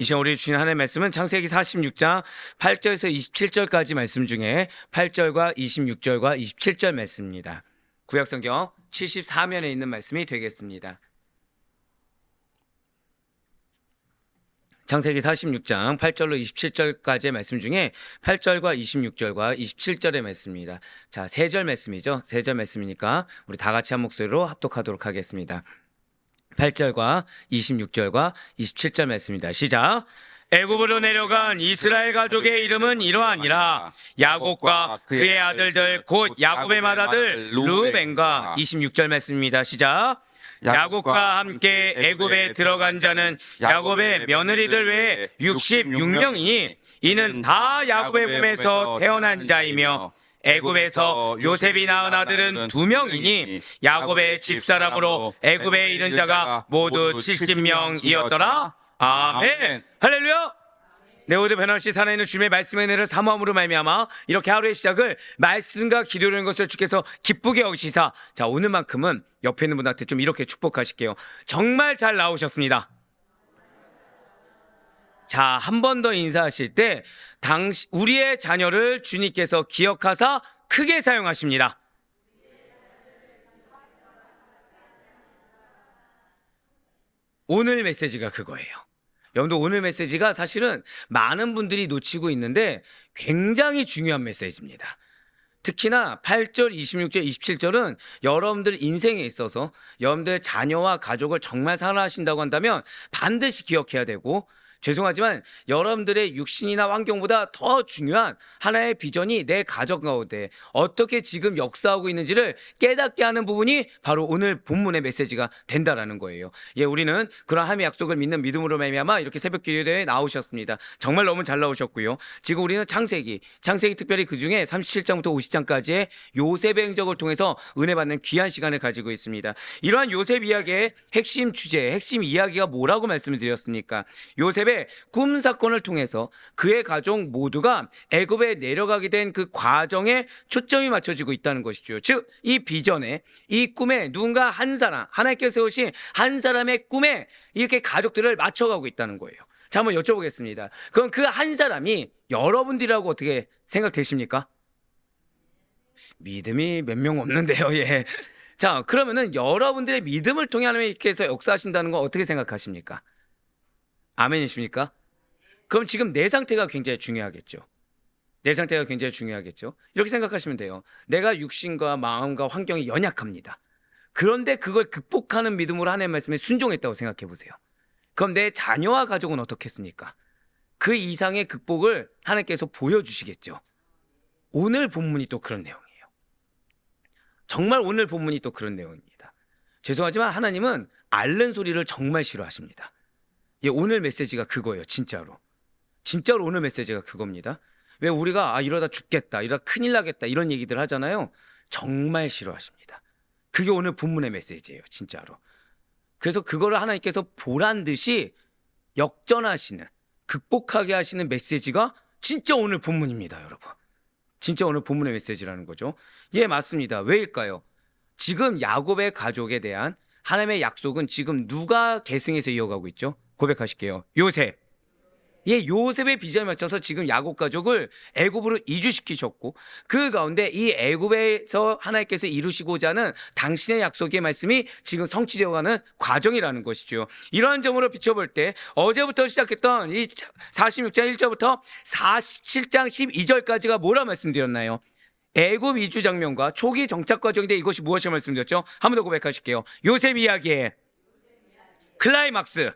이 시간 우리 주신 하나님의 말씀은 창세기 46장 8절에서 27절까지 말씀 중에 8절과 26절과 27절 말씀입니다. 구약성경 74면에 있는 말씀이 되겠습니다. 창세기 46장 8절로 27절까지의 말씀 중에 8절과 26절과 27절의 말씀입니다. 자, 3절 말씀이죠. 3절 말씀이니까 우리 다 같이 한 목소리로 합독하도록 하겠습니다. 8절과 26절과 27절 말씀입니다. 시작. 애굽으로 내려간 이스라엘 가족의 이름은 이러하니라. 야곱과 그의 아들들 곧 야곱의 맏아들 르우벤과 26절 말씀입니다. 시작. 야곱과 함께 애굽에 들어간 자는 야곱의 며느리들 외에 66명이니 이는 다 야곱의 몸에서 태어난 자이며 애굽에서 요셉이 낳은 아들은 2명이니 야곱의 집사람으로 애굽에 이른 자가 모두 70명이었더라. 아멘. 할렐루야. 내 오늘 변함없이 살아있는 주님의 말씀의 은혜를 사모함으로 말미암아 이렇게 하루의 시작을 말씀과 기도라는 것을 주께서 기쁘게 여기시사, 자, 오늘만큼은 옆에 있는 분한테 좀 이렇게 축복하실게요. 정말 잘 나오셨습니다. 자, 한 번 더 인사하실 때 우리의 자녀를 주님께서 기억하사 크게 사용하십니다. 오늘 메시지가 그거예요. 여러분들, 오늘 메시지가 사실은 많은 분들이 놓치고 있는데 굉장히 중요한 메시지입니다. 특히나 8절, 26절, 27절은 여러분들 인생에 있어서 여러분들의 자녀와 가족을 정말 사랑하신다고 한다면 반드시 기억해야 되고, 죄송하지만 여러분들의 육신이나 환경보다 더 중요한 하나의 비전이 내 가족 가운데 어떻게 지금 역사하고 있는지를 깨닫게 하는 부분이 바로 오늘 본문의 메시지가 된다라는 거예요. 예, 우리는 그런 하나님의 약속을 믿는 믿음으로 말미암아 이렇게 새벽 기도에 나오셨습니다. 정말 너무 잘 나오셨고요. 지금 우리는 창세기 특별히 그중에 37장부터 50장까지의 요셉의 행적을 통해서 은혜 받는 귀한 시간을 가지고 있습니다. 이러한 요셉 이야기의 핵심 주제, 핵심 이야기가 뭐라고 말씀을 드렸습니까? 요셉의 꿈 사건을 통해서 그의 가족 모두가 애굽에 내려가게 된 그 과정에 초점이 맞춰지고 있다는 것이죠. 즉, 이 비전에, 이 꿈에 누군가 한 사람, 하나님께서 세우신 한 사람의 꿈에 이렇게 가족들을 맞춰가고 있다는 거예요. 자, 한번 여쭤보겠습니다. 그럼 그 한 사람이 여러분들이라고 어떻게 생각되십니까? 믿음이 몇 명 없는데요. 예. 자, 그러면은 여러분들의 믿음을 통해 하나님께서 역사하신다는 건 어떻게 생각하십니까? 아멘이십니까? 그럼 지금 내 상태가 굉장히 중요하겠죠. 내 상태가 굉장히 중요하겠죠. 이렇게 생각하시면 돼요. 내가 육신과 마음과 환경이 연약합니다. 그런데 그걸 극복하는 믿음으로 하나님의 말씀에 순종했다고 생각해 보세요. 그럼 내 자녀와 가족은 어떻겠습니까? 그 이상의 극복을 하나님께서 보여주시겠죠. 오늘 본문이 또 그런 내용이에요. 정말 오늘 본문이 또 그런 내용입니다. 죄송하지만 하나님은 앓는 소리를 정말 싫어하십니다. 예, 오늘 메시지가 그거예요. 진짜로 오늘 메시지가 그겁니다. 왜 우리가 이러다 죽겠다, 이러다 큰일 나겠다 이런 얘기들 하잖아요. 정말 싫어하십니다. 그게 오늘 본문의 메시지예요. 진짜로. 그래서 그거를 하나님께서 보란 듯이 역전하시는, 극복하게 하시는 메시지가 진짜 오늘 본문입니다. 여러분, 진짜 오늘 본문의 메시지라는 거죠. 예, 맞습니다. 왜일까요? 지금 야곱의 가족에 대한 하나님의 약속은 지금 누가 계승해서 이어가고 있죠? 고백하실게요. 요셉. 예, 요셉의 비전에 맞춰서 지금 야곱 가족을 애굽으로 이주시키셨고, 그 가운데 이 애굽에서 하나님께서 이루시고자 하는 당신의 약속의 말씀이 지금 성취되어가는 과정이라는 것이죠. 이러한 점으로 비춰볼 때 어제부터 시작했던 이 46장 1절부터 47장 12절까지가 뭐라 말씀드렸나요? 애굽 이주 장면과 초기 정착 과정인데 이것이 무엇이라고 말씀드렸죠? 한 번 더 고백하실게요. 요셉 이야기의 클라이막스.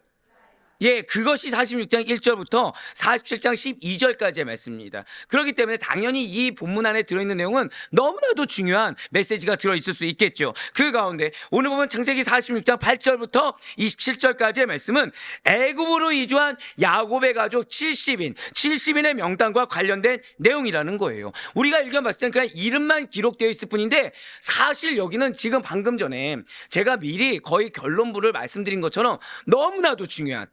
예, 그것이 46장 1절부터 47장 12절까지의 말씀입니다. 그렇기 때문에 당연히 이 본문 안에 들어있는 내용은 너무나도 중요한 메시지가 들어있을 수 있겠죠. 그 가운데 오늘 보면 창세기 46장 8절부터 27절까지의 말씀은 애굽으로 이주한 야곱의 가족 70인의 명단과 관련된 내용이라는 거예요. 우리가 읽어봤을 땐 그냥 이름만 기록되어 있을 뿐인데, 사실 여기는 지금 방금 전에 제가 미리 거의 결론부를 말씀드린 것처럼 너무나도 중요한,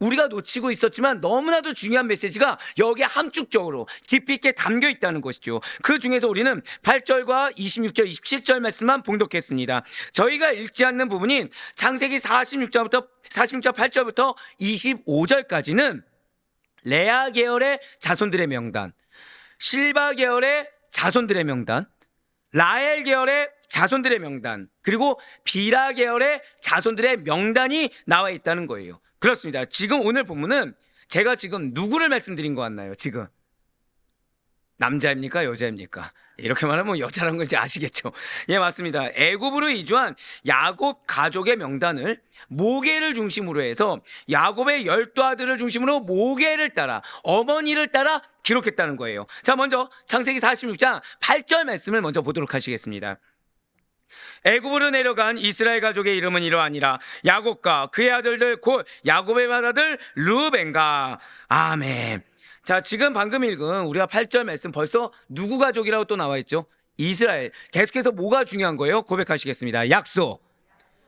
우리가 놓치고 있었지만 너무나도 중요한 메시지가 여기에 함축적으로 깊이 있게 담겨 있다는 것이죠. 그 중에서 우리는 8절과 26절, 27절 말씀만 봉독했습니다. 저희가 읽지 않는 부분인 창세기 46절 8절부터 25절까지는 레아 계열의 자손들의 명단, 실바 계열의 자손들의 명단, 라헬 계열의 자손들의 명단, 그리고 비라 계열의 자손들의 명단이 나와 있다는 거예요. 그렇습니다. 지금 오늘 본문은 제가 지금 누구를 말씀드린 것 같나요? 지금 남자입니까? 여자입니까? 이렇게 말하면 여자라는 건 이제 아시겠죠? 예, 맞습니다. 애굽으로 이주한 야곱 가족의 명단을 모계를 중심으로 해서 야곱의 12아들을 중심으로 모계를 따라, 어머니를 따라 기록했다는 거예요. 자, 먼저 창세기 46장 8절 말씀을 먼저 보도록 하시겠습니다. 애굽으로 내려간 이스라엘 가족의 이름은 이러하니라. 야곱과 그의 아들들 곧 야곱의 아들 르벤과. 아멘. 자, 지금 방금 읽은 우리가 8절 말씀 벌써 누구 가족이라고 또 나와 있죠? 이스라엘. 계속해서 뭐가 중요한 거예요? 고백하시겠습니다. 약속.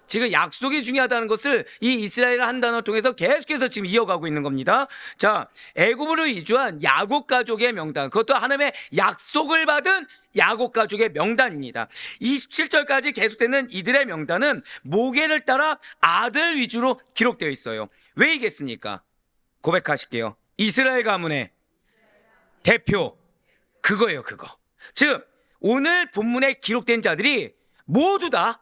지금 약속이 중요하다는 것을 이 이스라엘 한 단어 통해서 계속해서 지금 이어가고 있는 겁니다. 자, 애굽으로 이주한 야곱 가족의 명단, 그것도 하나님의 약속을 받은 야곱 가족의 명단입니다. 27절까지 계속되는 이들의 명단은 모계를 따라 아들 위주로 기록되어 있어요. 왜이겠습니까? 고백하실게요. 이스라엘 가문의 대표, 그거예요, 그거. 즉 오늘 본문에 기록된 자들이 모두 다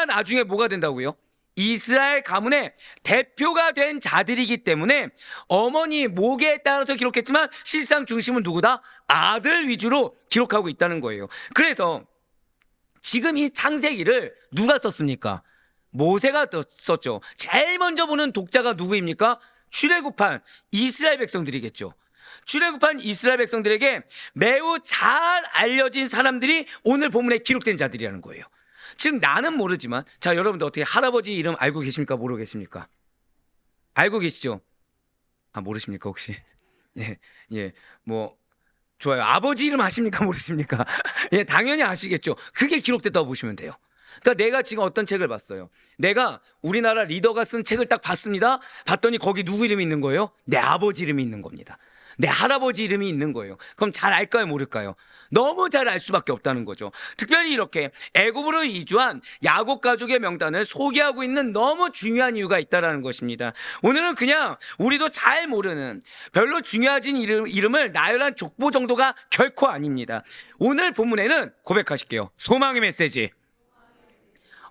나중에 뭐가 된다고요? 이스라엘 가문의 대표가 된 자들이기 때문에 어머니 모계에 따라서 기록했지만 실상 중심은 누구다? 아들 위주로 기록하고 있다는 거예요. 그래서 지금 이 창세기를 누가 썼습니까? 모세가 썼죠. 제일 먼저 보는 독자가 누구입니까? 출애굽한 이스라엘 백성들이겠죠. 출애굽한 이스라엘 백성들에게 매우 잘 알려진 사람들이 오늘 본문에 기록된 자들이라는 거예요. 지금 나는 모르지만, 자, 여러분들 어떻게 할아버지 이름 알고 계십니까? 모르겠습니까? 알고 계시죠? 아, 모르십니까 혹시? 예, 뭐 좋아요. 아버지 이름 아십니까? 모르십니까? 예, 당연히 아시겠죠. 그게 기록됐다고 보시면 돼요. 그러니까 내가 지금 어떤 책을 봤어요. 내가 우리나라 리더가 쓴 책을 딱 봤습니다. 봤더니 거기 누구 이름이 있는 거예요? 내 아버지 이름이 있는 겁니다. 내 할아버지 이름이 있는 거예요. 그럼 잘 알까요? 모를까요? 너무 잘 알 수밖에 없다는 거죠. 특별히 이렇게 애굽으로 이주한 야곱 가족의 명단을 소개하고 있는 너무 중요한 이유가 있다는 것입니다. 오늘은 그냥 우리도 잘 모르는 별로 중요하진 이름을 나열한 족보 정도가 결코 아닙니다. 오늘 본문에는 고백하실게요. 소망의 메시지.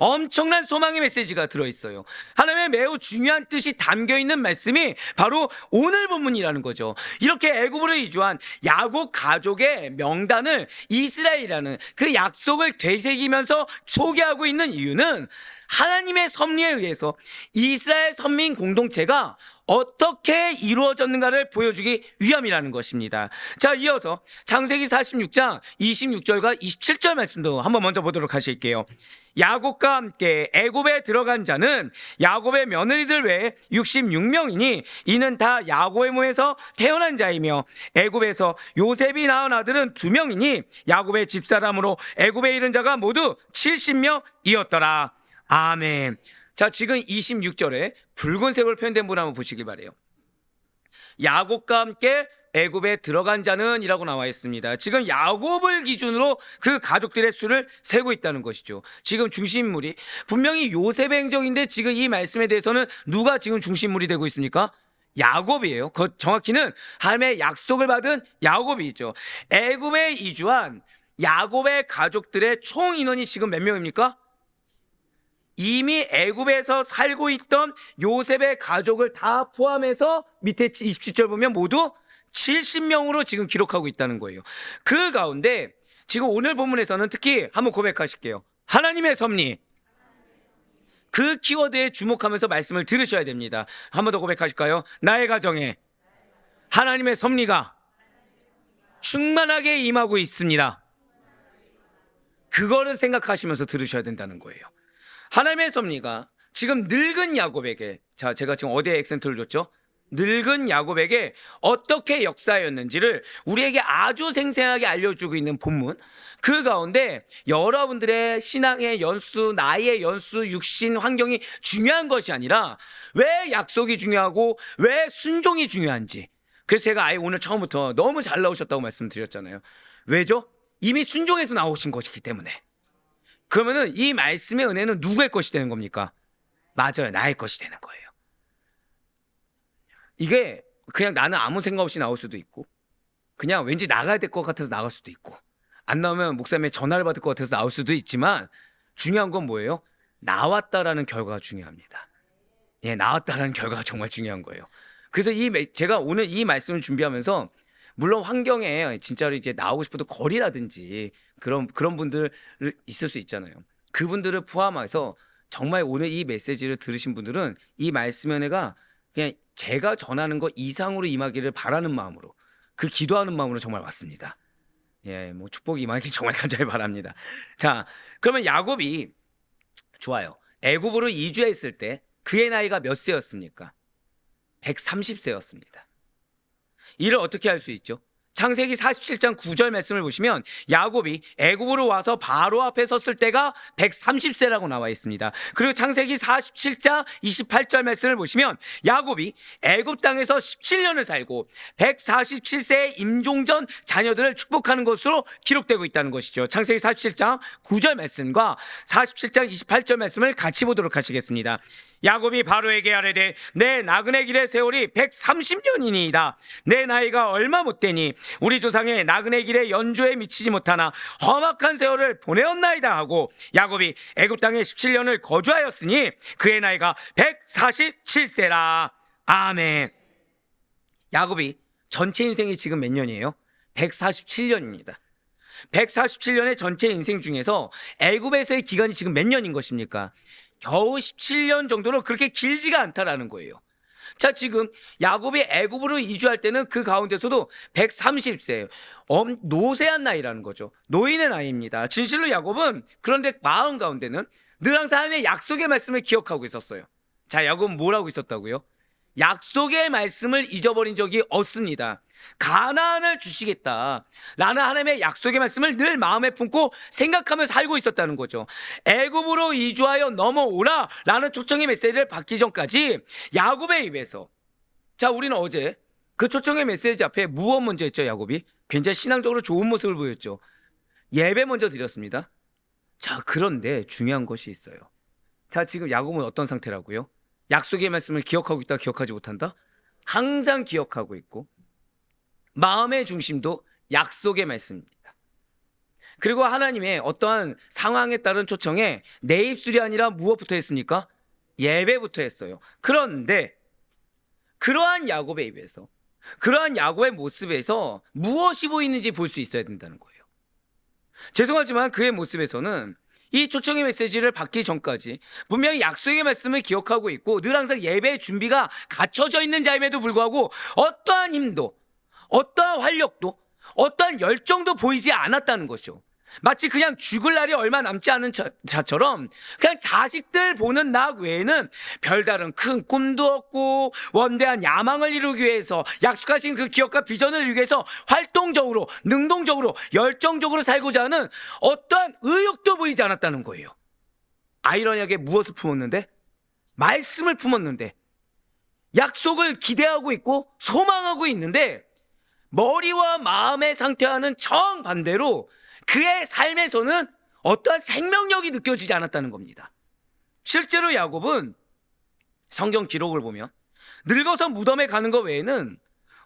엄청난 소망의 메시지가 들어있어요. 하나님의 매우 중요한 뜻이 담겨있는 말씀이 바로 오늘 본문이라는 거죠. 이렇게 애굽으로 이주한 야곱 가족의 명단을 이스라엘이라는 그 약속을 되새기면서 소개하고 있는 이유는 하나님의 섭리에 의해서 이스라엘 선민 공동체가 어떻게 이루어졌는가를 보여주기 위함이라는 것입니다. 자, 이어서 창세기 46장 26절과 27절 말씀도 한번 먼저 보도록 하실게요. 야곱과 함께 애굽에 들어간 자는 야곱의 며느리들 외에 66명이니 이는 다 야곱의 몸에서 태어난 자이며 애굽에서 요셉이 낳은 아들은 2명이니 야곱의 집사람으로 애굽에 이른 자가 모두 70명이었더라. 아멘. 자, 지금 26절에 붉은색으로 표현된 분 한번 보시길 바래요. 야곱과 함께 애굽에 들어간 자는 이라고 나와 있습니다. 지금 야곱을 기준으로 그 가족들의 수를 세고 있다는 것이죠. 지금 중심인물이 분명히 요셉의 행적인데 지금 이 말씀에 대해서는 누가 지금 중심물이 되고 있습니까? 야곱이에요. 정확히는 하나님의 약속을 받은 야곱이죠. 애굽에 이주한 야곱의 가족들의 총 인원이 지금 몇 명입니까? 이미 애굽에서 살고 있던 요셉의 가족을 다 포함해서 밑에 27절 보면 모두 70명으로 지금 기록하고 있다는 거예요. 그 가운데 지금 오늘 본문에서는 특히 한번 고백하실게요. 하나님의 섭리. 그 키워드에 주목하면서 말씀을 들으셔야 됩니다. 한 번 더 고백하실까요? 나의 가정에 하나님의 섭리가 충만하게 임하고 있습니다. 그거를 생각하시면서 들으셔야 된다는 거예요. 하나님의 섭리가 지금 늙은 야곱에게, 자, 제가 지금 어디에 액센트를 줬죠? 늙은 야곱에게 어떻게 역사였는지를 우리에게 아주 생생하게 알려주고 있는 본문. 그 가운데 여러분들의 신앙의 연수, 나이의 연수, 육신 환경이 중요한 것이 아니라 왜 약속이 중요하고 왜 순종이 중요한지. 그래서 제가 아예 오늘 처음부터 너무 잘 나오셨다고 말씀드렸잖아요. 왜죠? 이미 순종해서 나오신 것이기 때문에. 그러면은 이 말씀의 은혜는 누구의 것이 되는 겁니까? 맞아요. 나의 것이 되는 거예요. 이게 그냥 나는 아무 생각 없이 나올 수도 있고, 그냥 왠지 나가야 될 것 같아서 나갈 수도 있고, 안 나오면 목사님의 전화를 받을 것 같아서 나올 수도 있지만, 중요한 건 뭐예요? 나왔다라는 결과가 중요합니다. 예, 나왔다라는 결과가 정말 중요한 거예요. 그래서 제가 오늘 이 말씀을 준비하면서, 물론 환경에 진짜로 이제 나오고 싶어도 거리라든지 그런 분들 있을 수 있잖아요. 그분들을 포함해서 정말 오늘 이 메시지를 들으신 분들은 이 말씀의 은혜가 그냥 제가 전하는 것 이상으로 임하기를 바라는 마음으로, 그 기도하는 마음으로 정말 왔습니다. 예, 뭐 축복이 임하기 정말 간절히 바랍니다. 자, 그러면 야곱이 좋아요. 애굽으로 이주했을 때 그의 나이가 몇 세였습니까? 130세였습니다. 이를 어떻게 할 수 있죠? 창세기 47장 9절 말씀을 보시면 야곱이 애굽으로 와서 바로 앞에 섰을 때가 130세라고 나와 있습니다. 그리고 창세기 47장 28절 말씀을 보시면 야곱이 애굽 땅에서 17년을 살고 147세의 임종전 자녀들을 축복하는 것으로 기록되고 있다는 것이죠. 창세기 47장 9절 말씀과 47장 28절 말씀을 같이 보도록 하시겠습니다. 야곱이 바로에게 아뢰되 내 나그네 길의 세월이 130년이니이다. 내 나이가 얼마 못되니 우리 조상의 나그네 길의 연조에 미치지 못하나 험악한 세월을 보내었나이다 하고 야곱이 애굽 땅에 17년을 거주하였으니 그의 나이가 147세라. 아멘. 야곱이 전체 인생이 지금 몇 년이에요? 147년입니다. 147년의 전체 인생 중에서 애굽에서의 기간이 지금 몇 년인 것입니까? 겨우 17년 정도로 그렇게 길지가 않다라는 거예요. 자, 지금 야곱이 애굽으로 이주할 때는 그 가운데서도 130세예요. 노쇠한 나이라는 거죠. 노인의 나이입니다. 진실로 야곱은 그런데 마음 가운데는 늘 항상 하나님의 약속의 말씀을 기억하고 있었어요. 자, 야곱은 뭘 하고 있었다고요? 약속의 말씀을 잊어버린 적이 없습니다. 가나안을 주시겠다 라는 하나님의 약속의 말씀을 늘 마음에 품고 생각하며 살고 있었다는 거죠. 애굽으로 이주하여 넘어오라 라는 초청의 메시지를 받기 전까지 야곱의 입에서, 자, 우리는 어제 그 초청의 메시지 앞에 무엇 먼저 했죠? 야곱이 굉장히 신앙적으로 좋은 모습을 보였죠. 예배 먼저 드렸습니다. 자, 그런데 중요한 것이 있어요. 자, 지금 야곱은 어떤 상태라고요? 약속의 말씀을 기억하고 있다, 기억하지 못한다? 항상 기억하고 있고 마음의 중심도 약속의 말씀입니다. 그리고 하나님의 어떠한 상황에 따른 초청에 내 입술이 아니라 무엇부터 했습니까? 예배부터 했어요. 그런데 그러한 야곱의 입에서, 그러한 야곱의 모습에서 무엇이 보이는지 볼 수 있어야 된다는 거예요. 죄송하지만 그의 모습에서는 이 초청의 메시지를 받기 전까지 분명히 약속의 말씀을 기억하고 있고 늘 항상 예배의 준비가 갖춰져 있는 자임에도 불구하고 어떠한 힘도, 어떠한 활력도, 어떠한 열정도 보이지 않았다는 것이죠. 마치 그냥 죽을 날이 얼마 남지 않은 자처럼 그냥 자식들 보는 낙 외에는 별다른 큰 꿈도 없고 원대한 야망을 이루기 위해서, 약속하신 그 기억과 비전을 이루기 위해서 활동적으로, 능동적으로, 열정적으로 살고자 하는 어떠한 의욕도 보이지 않았다는 거예요. 아이러니하게 무엇을 품었는데? 말씀을 품었는데, 약속을 기대하고 있고 소망하고 있는데 머리와 마음의 상태와는 정반대로 그의 삶에서는 어떠한 생명력이 느껴지지 않았다는 겁니다. 실제로 야곱은 성경 기록을 보면 늙어서 무덤에 가는 것 외에는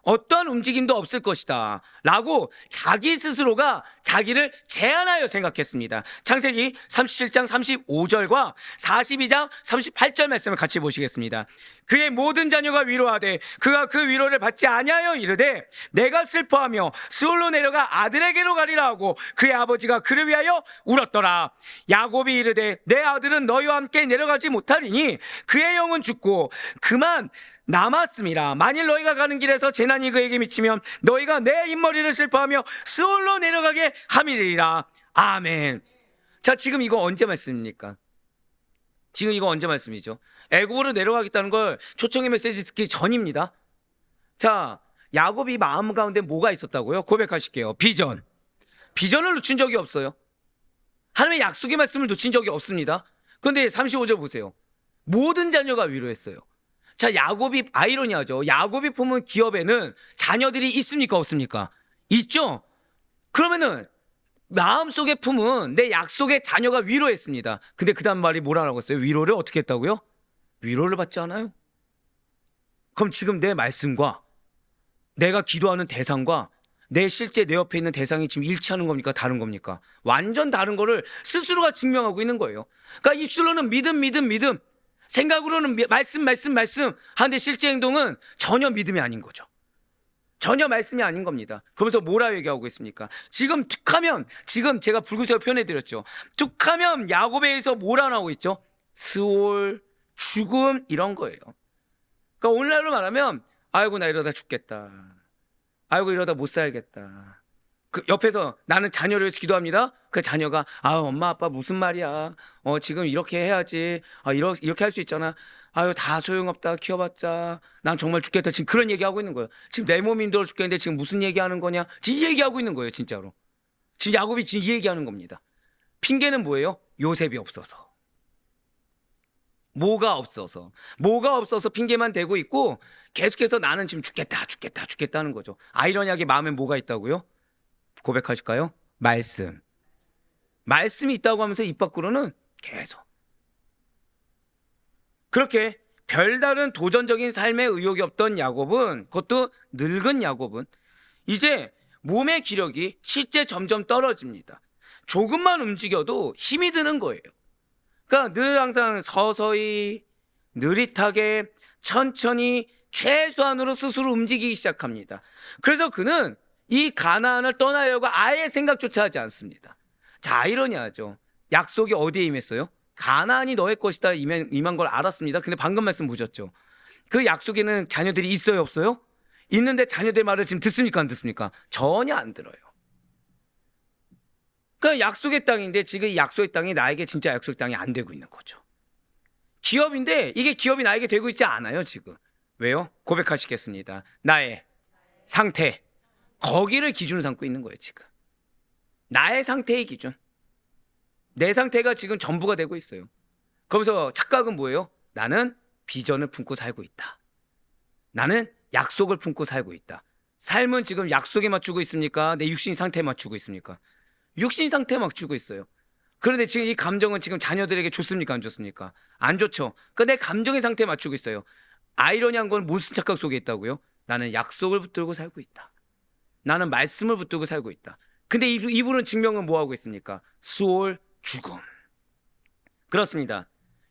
어떠한 움직임도 없을 것이다 라고 자기 스스로가 자기를 제한하여 생각했습니다. 창세기 37장 35절과 42장 38절 말씀을 같이 보시겠습니다. 그의 모든 자녀가 위로하되 그가 그 위로를 받지 아니하여 이르되 내가 슬퍼하며 스올로 내려가 아들에게로 가리라 하고 그의 아버지가 그를 위하여 울었더라. 야곱이 이르되 내 아들은 너희와 함께 내려가지 못하리니 그의 영은 죽고 그만 남았음이라. 만일 너희가 가는 길에서 재난이 그에게 미치면 너희가 내 흰머리를 슬퍼하며 스올로 내려가게 함이리라. 아멘. 자, 지금 이거 언제 말씀입니까? 지금 이거 언제 말씀이죠? 애굽으로 내려가겠다는 걸 초청의 메시지 듣기 전입니다. 자, 야곱이 마음 가운데 뭐가 있었다고요? 고백하실게요. 비전. 비전을 놓친 적이 없어요. 하나님의 약속의 말씀을 놓친 적이 없습니다. 그런데 35절 보세요. 모든 자녀가 위로했어요. 자, 야곱이, 아이러니하죠. 야곱이 품은 기업에는 자녀들이 있습니까? 없습니까? 있죠? 그러면은 마음속에 품은 내 약속의 자녀가 위로했습니다. 근데 그 다음 말이 뭐라고 했어요? 위로를 어떻게 했다고요? 위로를 받지 않아요? 그럼 지금 내 말씀과 내가 기도하는 대상과 내 실제 내 옆에 있는 대상이 지금 일치하는 겁니까? 다른 겁니까? 완전 다른 거를 스스로가 증명하고 있는 거예요. 그러니까 입술로는 믿음, 믿음, 믿음. 생각으로는 말씀, 말씀, 말씀. 하는데 실제 행동은 전혀 믿음이 아닌 거죠. 전혀 말씀이 아닌 겁니다. 그러면서 뭐라 얘기하고 있습니까? 지금 툭하면, 지금 제가 붉은색으로 표현해드렸죠. 툭하면 야곱에 의해서 뭐라 나오고 있죠? 스올, 죽음, 이런 거예요. 그러니까 오늘날로 말하면, 아이고, 나 이러다 죽겠다. 아이고, 이러다 못 살겠다. 그 옆에서 나는 자녀를 위해서 기도합니다. 그 자녀가, 엄마, 아빠 무슨 말이야. 지금 이렇게 해야지. 이렇게 할 수 있잖아. 아유, 다 소용없다. 키워봤자. 난 정말 죽겠다. 지금 그런 얘기하고 있는 거예요. 지금 내 몸이 힘들어 죽겠는데 지금 무슨 얘기하는 거냐. 지금 이 얘기하고 있는 거예요, 진짜로. 지금 야곱이 지금 이 얘기하는 겁니다. 핑계는 뭐예요? 요셉이 없어서. 뭐가 없어서 핑계만 대고 있고 계속해서 나는 지금 죽겠다는 거죠. 아이러니하게 마음에 뭐가 있다고요? 고백하실까요? 말씀이 있다고 하면서 입 밖으로는 계속 그렇게 별다른 도전적인 삶의 의욕이 없던 야곱은, 그것도 늙은 야곱은 이제 몸의 기력이 실제 점점 떨어집니다. 조금만 움직여도 힘이 드는 거예요. 그러니까 늘 항상 서서히, 느릿하게, 천천히, 최소한으로 스스로 움직이기 시작합니다. 그래서 그는 이 가나안을 떠나려고 아예 생각조차 하지 않습니다. 자, 아이러니하죠. 약속이 어디에 임했어요? 가나안이 너의 것이다 임한 걸 알았습니다. 근데 방금 말씀 보셨죠? 그 약속에는 자녀들이 있어요, 없어요? 있는데 자녀들 말을 지금 듣습니까, 안 듣습니까? 전혀 안 들어요. 그러니까 약속의 땅인데 지금 이 약속의 땅이 나에게 진짜 약속의 땅이 안 되고 있는 거죠. 기업인데 이게 기업이 나에게 되고 있지 않아요, 지금. 왜요? 고백하시겠습니다. 나의 상태, 거기를 기준으로 삼고 있는 거예요, 지금. 나의 상태의 기준. 내 상태가 지금 전부가 되고 있어요. 그러면서 착각은 뭐예요? 나는 비전을 품고 살고 있다. 나는 약속을 품고 살고 있다. 삶은 지금 약속에 맞추고 있습니까? 내 육신 상태에 맞추고 있습니까? 육신 상태에 맞추고 있어요. 그런데 지금 이 감정은 지금 자녀들에게 좋습니까? 안 좋습니까? 안 좋죠. 그러니까 내 감정의 상태에 맞추고 있어요. 아이러니한 건 무슨 착각 속에 있다고요? 나는 약속을 붙들고 살고 있다. 나는 말씀을 붙들고 살고 있다. 근데 이분은 증명은 뭐하고 있습니까? 수월, 죽음. 그렇습니다.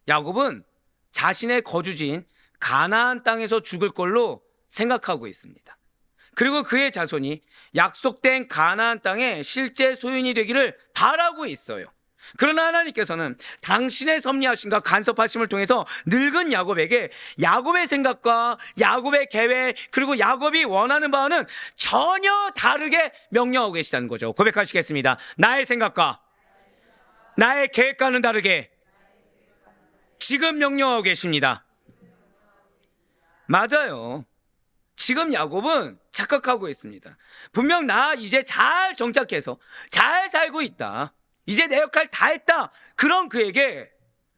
야곱은 자신의 거주지인 가나안 땅에서 죽을 걸로 생각하고 있습니다. 그리고 그의 자손이 약속된 가나안 땅의 실제 소유인이 되기를 바라고 있어요. 그러나 하나님께서는 당신의 섭리하심과 간섭하심을 통해서 늙은 야곱에게 야곱의 생각과 야곱의 계획, 그리고 야곱이 원하는 바와는 전혀 다르게 명령하고 계시다는 거죠. 고백하시겠습니다. 나의 생각과 나의 계획과는 다르게 지금 명령하고 계십니다. 맞아요. 지금 야곱은 착각하고 있습니다. 분명 나 이제 잘 정착해서 잘 살고 있다. 이제 내 역할 다 했다. 그런 그에게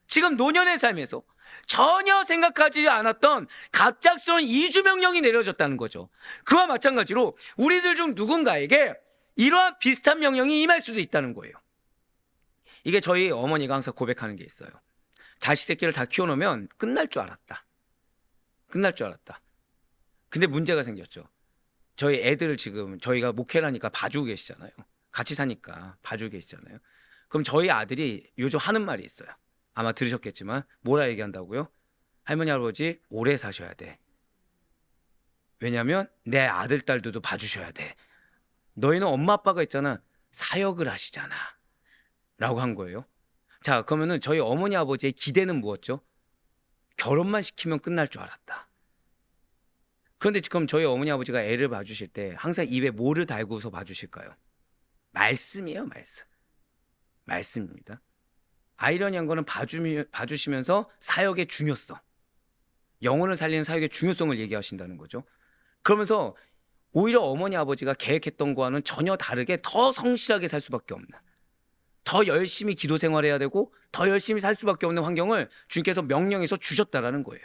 지금 노년의 삶에서 전혀 생각하지 않았던 갑작스러운 이주 명령이 내려졌다는 거죠. 그와 마찬가지로 우리들 중 누군가에게 이러한 비슷한 명령이 임할 수도 있다는 거예요. 이게 저희 어머니가 항상 고백하는 게 있어요. 자식 새끼를 다 키워놓으면 끝날 줄 알았다. 근데 문제가 생겼죠. 저희 애들을 지금 저희가 목회를 하니까 봐주고 계시잖아요. 같이 사니까 봐주고 계시잖아요. 그럼 저희 아들이 요즘 하는 말이 있어요. 아마 들으셨겠지만 뭐라 얘기한다고요? 할머니 할아버지 오래 사셔야 돼. 왜냐하면 내 아들 딸들도 봐주셔야 돼. 너희는 엄마 아빠가 있잖아. 사역을 하시잖아. 라고 한 거예요. 자, 그러면은 저희 어머니 아버지의 기대는 무엇죠? 결혼만 시키면 끝날 줄 알았다. 그런데 지금 저희 어머니 아버지가 애를 봐주실 때 항상 입에 뭐를 달고서 봐주실까요? 말씀이에요, 말씀입니다. 아이러니한 거는 봐주시면서 사역의 중요성, 영혼을 살리는 사역의 중요성을 얘기하신다는 거죠. 그러면서 오히려 어머니 아버지가 계획했던 거와는 전혀 다르게 더 성실하게 살 수밖에 없는, 더 열심히 기도 생활해야 되고 더 열심히 살 수밖에 없는 환경을 주님께서 명령해서 주셨다라는 거예요.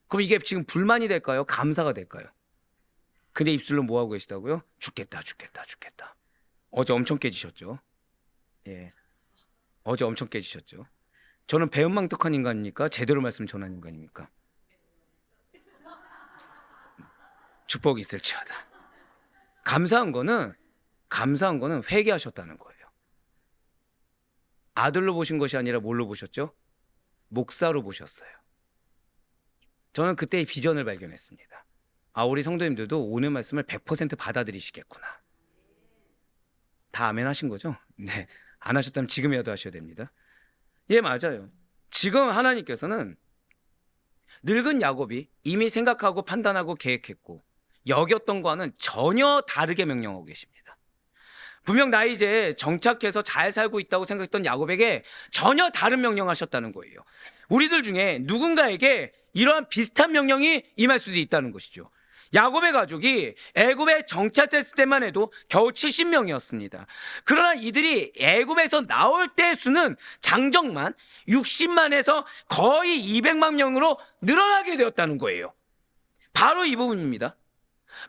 그럼 이게 지금 불만이 될까요? 감사가 될까요? 근데 입술로 뭐 하고 계시다고요? 죽겠다 죽겠다 죽겠다. 어제 엄청 깨지셨죠? 예, 어제 엄청 깨지셨죠? 저는 배은망덕한 인간입니까? 제대로 말씀 전하는 인간입니까? 축복이 있을지어다. 감사한 거는 회개하셨다는 거예요. 아들로 보신 것이 아니라 뭘로 보셨죠? 목사로 보셨어요. 저는 그때 이 비전을 발견했습니다. 아, 우리 성도님들도 오늘 말씀을 100% 받아들이시겠구나. 다 아멘 하신 거죠? 네. 안 하셨다면 지금이라도 하셔야 됩니다. 예, 맞아요. 지금 하나님께서는 늙은 야곱이 이미 생각하고 판단하고 계획했고 여겼던 거와는 전혀 다르게 명령하고 계십니다. 분명 나 이제 정착해서 잘 살고 있다고 생각했던 야곱에게 전혀 다른 명령하셨다는 거예요. 우리들 중에 누군가에게 이러한 비슷한 명령이 임할 수도 있다는 것이죠. 야곱의 가족이 애굽에 정착됐을 때만 해도 겨우 70명이었습니다. 그러나 이들이 애굽에서 나올 때 수는 장정만 60만에서 거의 200만 명으로 늘어나게 되었다는 거예요. 바로 이 부분입니다.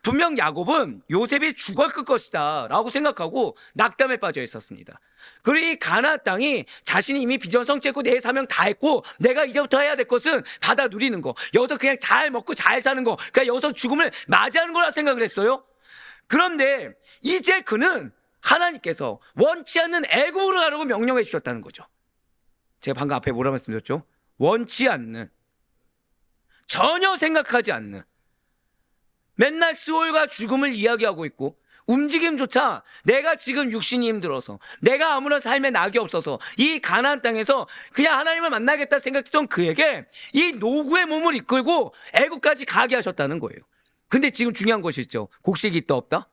분명 야곱은 요셉이 죽었을 것이다 라고 생각하고 낙담에 빠져 있었습니다. 그리고 이 가나안 땅이 자신이 이미 비전 성취했고 내 사명 다 했고 내가 이제부터 해야 될 것은 받아 누리는 거, 여기서 그냥 잘 먹고 잘 사는 거, 그러니까 여기서 죽음을 맞이하는 거라 생각을 했어요. 그런데 이제 그는 하나님께서 원치 않는 애굽으로 가라고 명령해 주셨다는 거죠. 제가 방금 앞에 뭐라 말씀드렸죠? 원치 않는, 전혀 생각하지 않는, 맨날 수월과 죽음을 이야기하고 있고 움직임조차 내가 지금 육신이 힘들어서 내가 아무런 삶에 낙이 없어서 이 가나안 땅에서 그냥 하나님을 만나겠다 생각했던 그에게 이 노구의 몸을 이끌고 애국까지 가게 하셨다는 거예요. 근데 지금 중요한 것이 있죠. 곡식이 있다 없다?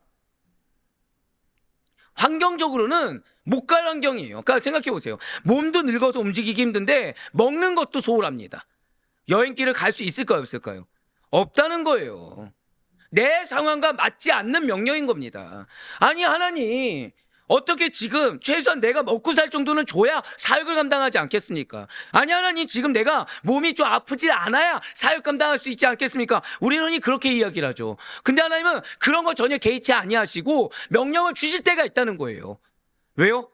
환경적으로는 못 갈 환경이에요. 그러니까 생각해 보세요. 몸도 늙어서 움직이기 힘든데 먹는 것도 소홀합니다. 여행길을 갈 수 있을까요 없을까요? 없다는 거예요. 내 상황과 맞지 않는 명령인 겁니다. 아니 하나님, 어떻게 지금 최소한 내가 먹고 살 정도는 줘야 사역을 감당하지 않겠습니까? 아니 하나님, 지금 내가 몸이 좀 아프지 않아야 사역 감당할 수 있지 않겠습니까? 우리는 그렇게 이야기를 하죠. 근데 하나님은 그런 거 전혀 개의치 아니하시고 명령을 주실 때가 있다는 거예요. 왜요?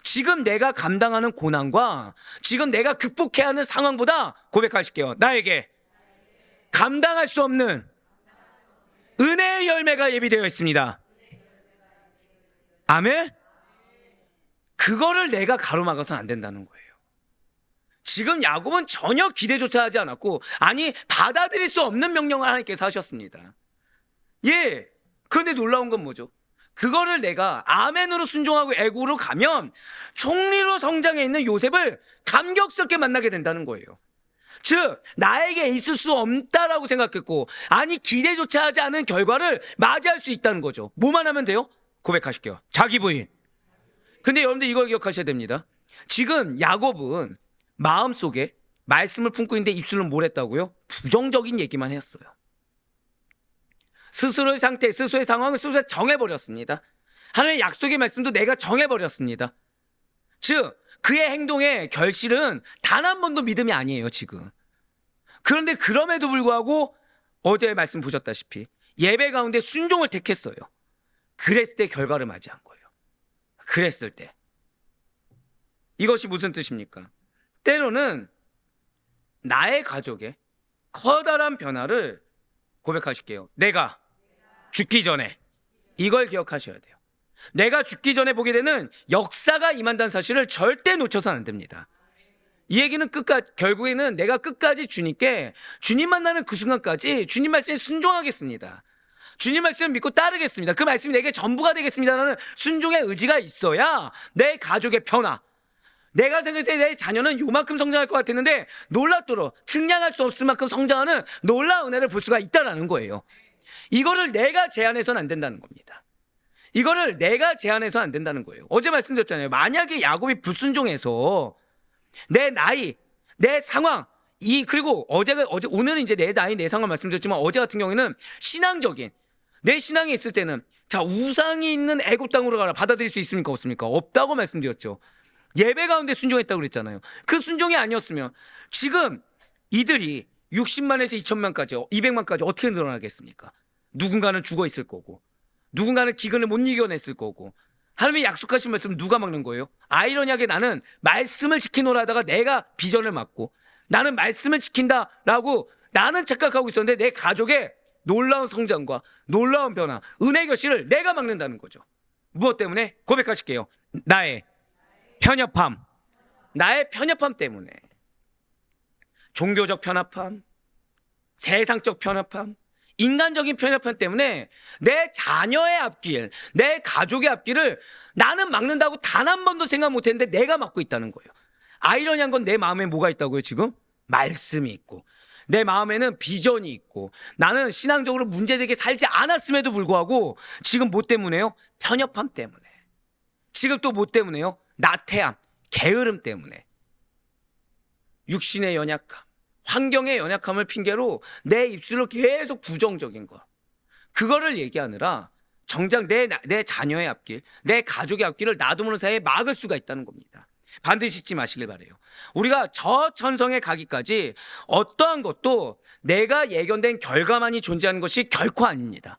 지금 내가 감당하는 고난과 지금 내가 극복해야 하는 상황보다, 고백하실게요, 나에게 감당할 수 없는 은혜의 열매가 예비되어 있습니다. 아멘? 그거를 내가 가로막아서는 안 된다는 거예요. 지금 야곱은 전혀 기대조차 하지 않았고, 아니 받아들일 수 없는 명령을 하나님께서 하셨습니다. 예. 그런데 놀라운 건 뭐죠? 그거를 내가 아멘으로 순종하고 애굽으로 가면 총리로 성장해 있는 요셉을 감격스럽게 만나게 된다는 거예요. 즉 나에게 있을 수 없다라고 생각했고, 아니 기대조차 하지 않은 결과를 맞이할 수 있다는 거죠. 뭐만 하면 돼요? 고백하실게요. 자기 부인. 근데 여러분들 이걸 기억하셔야 됩니다. 지금 야곱은 마음속에 말씀을 품고 있는데 입술은 뭘 했다고요? 부정적인 얘기만 했어요. 스스로의 상태, 스스로의 상황을 스스로 정해버렸습니다. 하나님의 약속의 말씀도 내가 정해버렸습니다. 즉 그의 행동의 결실은 단 한 번도 믿음이 아니에요 지금. 그런데 그럼에도 불구하고 어제 말씀 보셨다시피 예배 가운데 순종을 택했어요. 그랬을 때 결과를 맞이한 거예요. 그랬을 때. 이것이 무슨 뜻입니까? 때로는 나의 가족의 커다란 변화를, 고백하실게요, 내가 죽기 전에, 이걸 기억하셔야 돼요. 내가 죽기 전에 보게 되는 역사가 임한다는 사실을 절대 놓쳐서는 안 됩니다. 이 얘기는 결국에는 내가 끝까지 주님께, 주님 만나는 그 순간까지 주님 말씀에 순종하겠습니다. 주님 말씀을 믿고 따르겠습니다. 그 말씀이 내게 전부가 되겠습니다라는 순종의 의지가 있어야 내 가족의 변화, 내가 생각할 때 내 자녀는 요만큼 성장할 것 같았는데 놀랍도록 측량할 수 없을 만큼 성장하는 놀라운 은혜를 볼 수가 있다는 거예요. 이거를 내가 제한해서는 안 된다는 겁니다. 이거를 내가 제한해서는 안 된다는 거예요. 어제 말씀드렸잖아요. 만약에 야곱이 불순종해서 내 나이, 내 상황, 그리고 오늘은 이제 내 나이 내 상황 말씀드렸지만 어제 같은 경우에는 신앙적인 내 신앙이 있을 때는 자, 우상이 있는 애굽 땅으로 가라. 받아들일 수 있습니까? 없습니까? 없다고 말씀드렸죠. 예배 가운데 순종했다고 그랬잖아요. 그 순종이 아니었으면 지금 이들이 60만에서 2천만까지 200만까지 어떻게 늘어나겠습니까? 누군가는 죽어 있을 거고 누군가는 기근을 못 이겨냈을 거고 하나님이 약속하신 말씀을 누가 막는 거예요? 아이러니하게 나는 말씀을 지키노라 하다가 내가 비전을 막고 나는 말씀을 지킨다라고 나는 착각하고 있었는데 내 가족의 놀라운 성장과 놀라운 변화, 은혜 결실을 내가 막는다는 거죠. 무엇 때문에? 고백하실게요. 나의 편협함. 나의 편협함 때문에. 종교적 편협함, 세상적 편협함, 인간적인 편협함 때문에 내 자녀의 앞길, 내 가족의 앞길을 나는 막는다고 단 한 번도 생각 못했는데 내가 막고 있다는 거예요. 아이러니한 건 내 마음에 뭐가 있다고요 지금? 말씀이 있고 내 마음에는 비전이 있고 나는 신앙적으로 문제되게 살지 않았음에도 불구하고 지금 뭐 때문에요? 편협함 때문에. 지금 또 뭐 때문에요? 나태함, 게으름 때문에. 육신의 연약함, 환경의 연약함을 핑계로 내 입술로 계속 부정적인 거. 그거를 얘기하느라 정작 내 자녀의 앞길, 내 가족의 앞길을 나도 모르는 사이에 막을 수가 있다는 겁니다. 반드시 잊지 마시길 바래요. 우리가 저 천성에 가기까지 어떠한 것도 내가 예견된 결과만이 존재하는 것이 결코 아닙니다.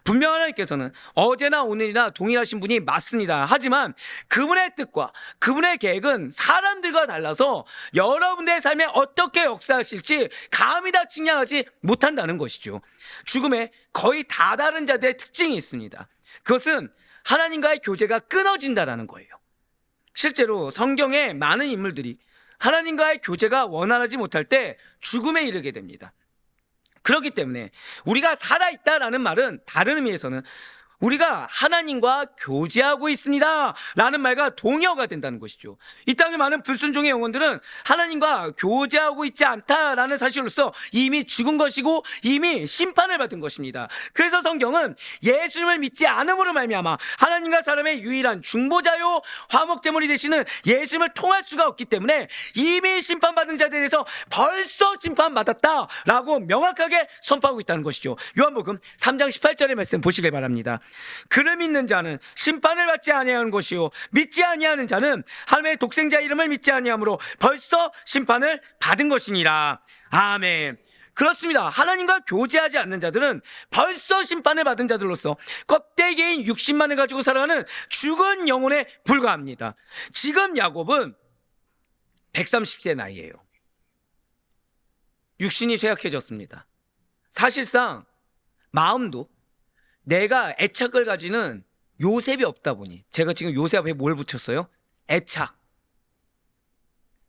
분명 하나님께서는 어제나 오늘이나 동일하신 분이 맞습니다. 하지만 그분의 뜻과 그분의 계획은 사람들과 달라서 여러분의 삶에 어떻게 역사하실지 감히 다 측량하지 못한다는 것이죠. 죽음에 거의 다 다른 자들의 특징이 있습니다. 그것은 하나님과의 교제가 끊어진다라는 거예요. 실제로 성경의 많은 인물들이 하나님과의 교제가 원활하지 못할 때 죽음에 이르게 됩니다. 그렇기 때문에 우리가 살아있다라는 말은 다른 의미에서는 우리가 하나님과 교제하고 있습니다 라는 말과 동의어가 된다는 것이죠. 이 땅의 많은 불순종의 영혼들은 하나님과 교제하고 있지 않다라는 사실로서 이미 죽은 것이고 이미 심판을 받은 것입니다. 그래서 성경은 예수님을 믿지 않음으로 말미암아 하나님과 사람의 유일한 중보자요 화목제물이 되시는 예수님을 통할 수가 없기 때문에 이미 심판받은 자들에 대해서 벌써 심판받았다라고 명확하게 선포하고 있다는 것이죠. 요한복음 3장 18절의 말씀 보시길 바랍니다. 그를 믿는 자는 심판을 받지 아니하는 것이요 믿지 아니하는 자는 하나님의 독생자 이름을 믿지 아니함으로 벌써 심판을 받은 것이니라. 아멘. 그렇습니다. 하나님과 교제하지 않는 자들은 벌써 심판을 받은 자들로서 껍데기인 60만을 가지고 살아가는 죽은 영혼에 불과합니다. 지금 야곱은 130세 나이예요. 육신이 쇠약해졌습니다. 사실상 마음도 내가 애착을 가지는 요셉이 없다 보니 제가 지금 요셉 앞에 뭘 붙였어요?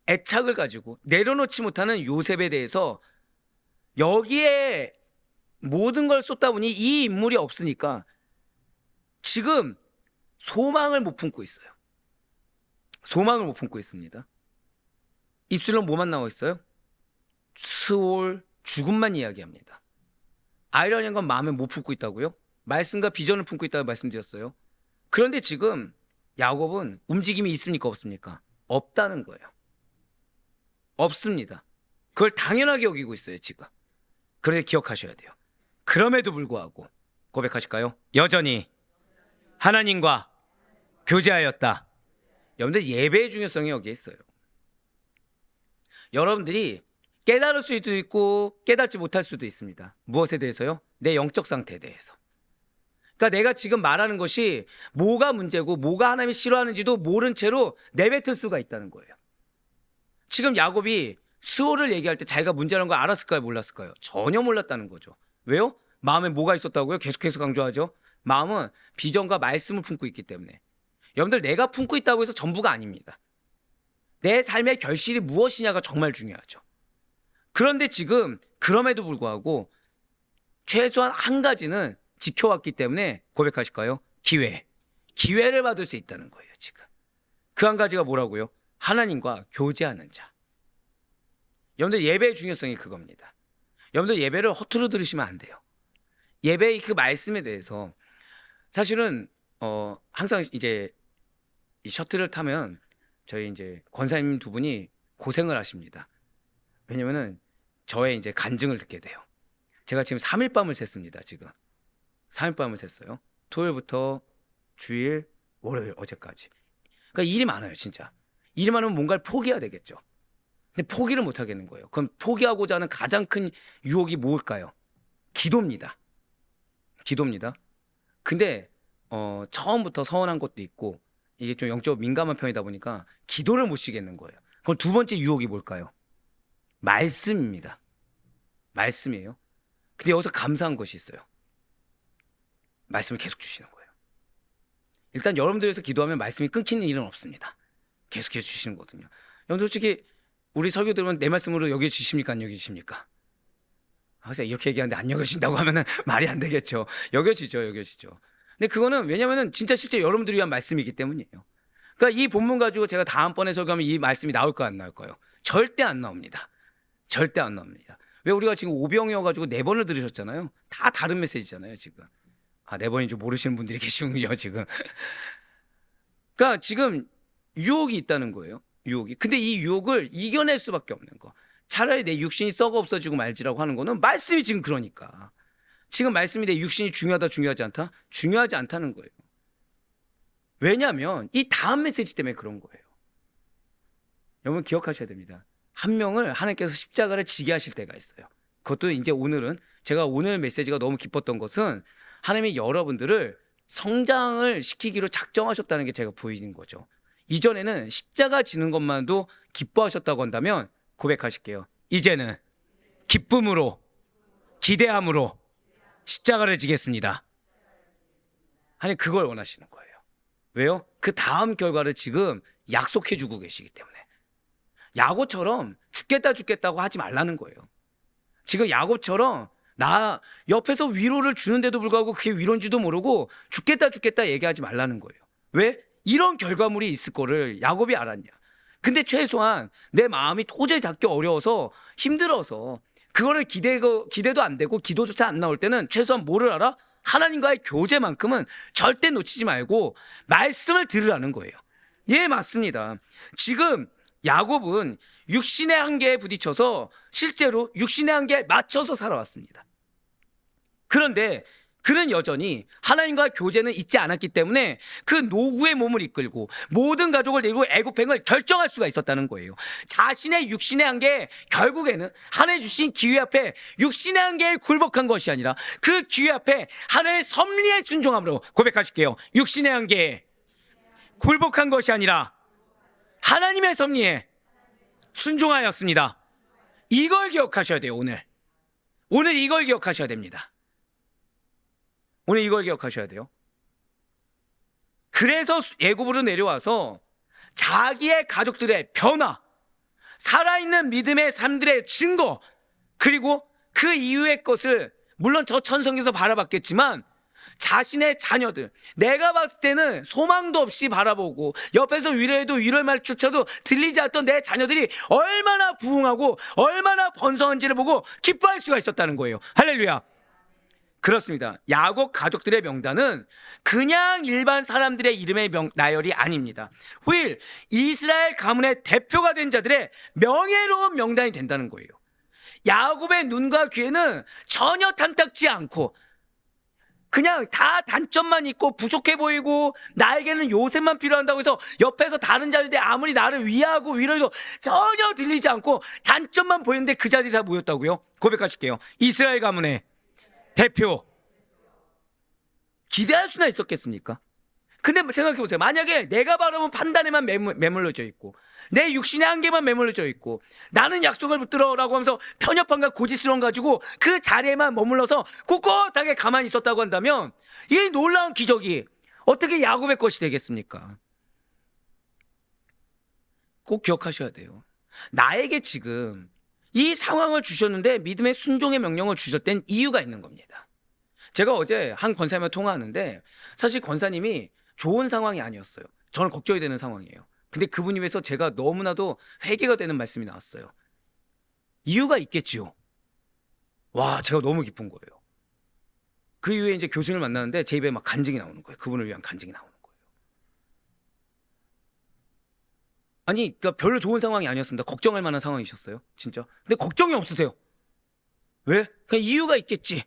애착을 가지고 내려놓지 못하는 요셉에 대해서 여기에 모든 걸 쏟다 보니 이 인물이 없으니까 지금 소망을 못 품고 있어요. 소망을 못 품고 있습니다. 입술로 뭐만 나와 있어요? 스올 죽음만 이야기합니다. 아이러니한 건 마음에 못 품고 있다고요? 말씀과 비전을 품고 있다고 말씀드렸어요. 그런데 지금 야곱은 움직임이 있습니까 없습니까? 없다는 거예요. 없습니다. 그걸 당연하게 여기고 있어요 지금. 그런데 기억하셔야 돼요. 그럼에도 불구하고 고백하실까요? 여전히 하나님과 교제하였다. 여러분들 예배의 중요성이 여기에 있어요. 여러분들이 깨달을 수도 있고 깨닫지 못할 수도 있습니다. 무엇에 대해서요? 내 영적 상태에 대해서. 그러니까 내가 지금 말하는 것이 뭐가 문제고 뭐가 하나님이 싫어하는지도 모른 채로 내뱉을 수가 있다는 거예요. 지금 야곱이 스올을 얘기할 때 자기가 문제라는 걸 알았을까요? 몰랐을까요? 전혀 몰랐다는 거죠. 왜요? 마음에 뭐가 있었다고요? 계속해서 강조하죠. 마음은 비전과 말씀을 품고 있기 때문에. 여러분들 내가 품고 있다고 해서 전부가 아닙니다. 내 삶의 결실이 무엇이냐가 정말 중요하죠. 그런데 지금 그럼에도 불구하고 최소한 한 가지는 지켜왔기 때문에 고백하실까요? 기회를 받을 수 있다는 거예요 지금. 그 한 가지가 뭐라고요? 하나님과 교제하는 자. 여러분들 예배의 중요성이 그겁니다. 여러분들 예배를 허투루 들으시면 안 돼요. 예배의 그 말씀에 대해서 사실은 항상 이제 이 셔틀을 타면 저희 이제 권사님 두 분이 고생을 하십니다. 왜냐면은 저의 이제 간증을 듣게 돼요. 제가 지금 3일 밤을 샜습니다. 지금 3일 밤을 샜어요. 토요일부터 주일, 월요일, 어제까지. 그러니까 일이 많아요, 진짜. 일이 많으면 뭔가를 포기해야 되겠죠. 근데 포기를 못 하겠는 거예요. 그럼 포기하고자 하는 가장 큰 유혹이 뭘까요? 기도입니다. 기도입니다. 근데 처음부터 서운한 것도 있고 이게 좀 영적으로 민감한 편이다 보니까 기도를 못 쉬겠는 거예요. 그럼 두 번째 유혹이 뭘까요? 말씀입니다. 말씀이에요. 근데 여기서 감사한 것이 있어요. 말씀을 계속 주시는 거예요. 일단 여러분들에서 기도하면 말씀이 끊기는 일은 없습니다. 계속해서 주시는 거거든요. 여러분 솔직히 우리 설교 들으면 내 말씀으로 여겨주십니까? 안 여겨주십니까? 항상 이렇게 얘기하는데 안 여겨진다고 하면은 말이 안 되겠죠. 여겨지죠, 여겨지죠. 근데 그거는 왜냐면은 진짜 실제 여러분들을 위한 말씀이기 때문이에요. 그러니까 이 본문 가지고 제가 다음번에 설교하면 이 말씀이 나올까요, 안 나올까요? 절대 안 나옵니다. 절대 안 나옵니다. 왜 우리가 지금 오병이어가지고 4번을 들으셨잖아요. 다 다른 메시지잖아요, 지금. 아, 4번인 줄 모르시는 분들이 계시군요, 지금. 그러니까 지금 유혹이 있다는 거예요. 유혹이. 근데 이 유혹을 이겨낼 수밖에 없는 거. 차라리 내 육신이 썩어 없어지고 말지라고 하는 거는 말씀이 지금 그러니까. 지금 말씀이 내 육신이 중요하다, 중요하지 않다? 중요하지 않다는 거예요. 왜냐하면 이 다음 메시지 때문에 그런 거예요. 여러분 기억하셔야 됩니다. 한 명을 하나님께서 십자가를 지게 하실 때가 있어요. 그것도 이제 오늘은 제가 오늘 메시지가 너무 기뻤던 것은 하나님이 여러분들을 성장을 시키기로 작정하셨다는 게 제가 보이는 거죠. 이전에는 십자가 지는 것만도 기뻐하셨다고 한다면 고백하실게요. 이제는 기쁨으로, 기대함으로 십자가를 지겠습니다. 하나님 그걸 원하시는 거예요. 왜요? 그 다음 결과를 지금 약속해 주고 계시기 때문에. 야곱처럼 죽겠다고 하지 말라는 거예요. 지금 야곱처럼 나 옆에서 위로를 주는데도 불구하고 그게 위로인지도 모르고 죽겠다 얘기하지 말라는 거예요. 왜? 이런 결과물이 있을 거를 야곱이 알았냐. 근데 최소한 내 마음이 도저히 잡기 어려워서 힘들어서 그거를 기대도 안 되고 기도조차 안 나올 때는 최소한 뭐를 알아? 하나님과의 교제만큼은 절대 놓치지 말고 말씀을 들으라는 거예요. 예, 맞습니다. 지금 야곱은 육신의 한계에 부딪혀서 실제로 육신의 한계에 맞춰서 살아왔습니다. 그런데 그는 여전히 하나님과 교제는 잊지 않았기 때문에 그 노구의 몸을 이끌고 모든 가족을 데리고 애굽행을 결정할 수가 있었다는 거예요. 자신의 육신의 한계에 결국에는 하나님 주신 기회 앞에 육신의 한계에 굴복한 것이 아니라 그 기회 앞에 하나님의 섭리에 순종함으로 고백하실게요. 육신의 한계에 굴복한 것이 아니라 하나님의 섭리에 순종하였습니다. 이걸 기억하셔야 돼요. 오늘 이걸 기억하셔야 됩니다. 오늘 이걸 기억하셔야 돼요. 그래서 애굽으로 내려와서 자기의 가족들의 변화, 살아있는 믿음의 삶들의 증거, 그리고 그 이후의 것을 물론 저 천성에서 바라봤겠지만 자신의 자녀들, 내가 봤을 때는 소망도 없이 바라보고 옆에서 위로해도 위로의 말조차도 들리지 않던 내 자녀들이 얼마나 부흥하고 얼마나 번성한지를 보고 기뻐할 수가 있었다는 거예요. 할렐루야. 그렇습니다. 야곱 가족들의 명단은 그냥 일반 사람들의 이름의 나열이 아닙니다. 후일 이스라엘 가문의 대표가 된 자들의 명예로운 명단이 된다는 거예요. 야곱의 눈과 귀에는 전혀 탐탁지 않고 그냥 다 단점만 있고 부족해 보이고 나에게는 요셉만 필요한다고 해서 옆에서 다른 자들이 아무리 나를 위하고 위로해도 전혀 들리지 않고 단점만 보이는데 그 자들이 다 모였다고요? 고백하실게요. 이스라엘 가문의 대표. 기대할 수나 있었겠습니까? 근데 생각해보세요. 만약에 내가 바라본 판단에만 매몰려져 있고 내 육신의 한계만 매몰려져 있고 나는 약속을 붙들어라고 하면서 편협함과 고지스러움 가지고 그 자리에만 머물러서 꿋꿋하게 가만히 있었다고 한다면 이 놀라운 기적이 어떻게 야곱의 것이 되겠습니까? 꼭 기억하셔야 돼요. 나에게 지금 이 상황을 주셨는데 믿음의 순종의 명령을 주셨던 이유가 있는 겁니다. 제가 어제 한 권사님과 통화하는데 사실 권사님이 좋은 상황이 아니었어요. 저는 걱정이 되는 상황이에요. 근데 그분이 위해서 제가 너무나도 회개가 되는 말씀이 나왔어요. 이유가 있겠지요. 와, 제가 너무 기쁜 거예요. 그 이후에 이제 교수님을 만나는데 제 입에 막 간증이 나오는 거예요. 그분을 위한 간증이 나오는 거예요. 아니, 그러니까 별로 좋은 상황이 아니었습니다. 걱정할 만한 상황이셨어요. 진짜. 근데 걱정이 없으세요. 왜? 그냥 이유가 있겠지.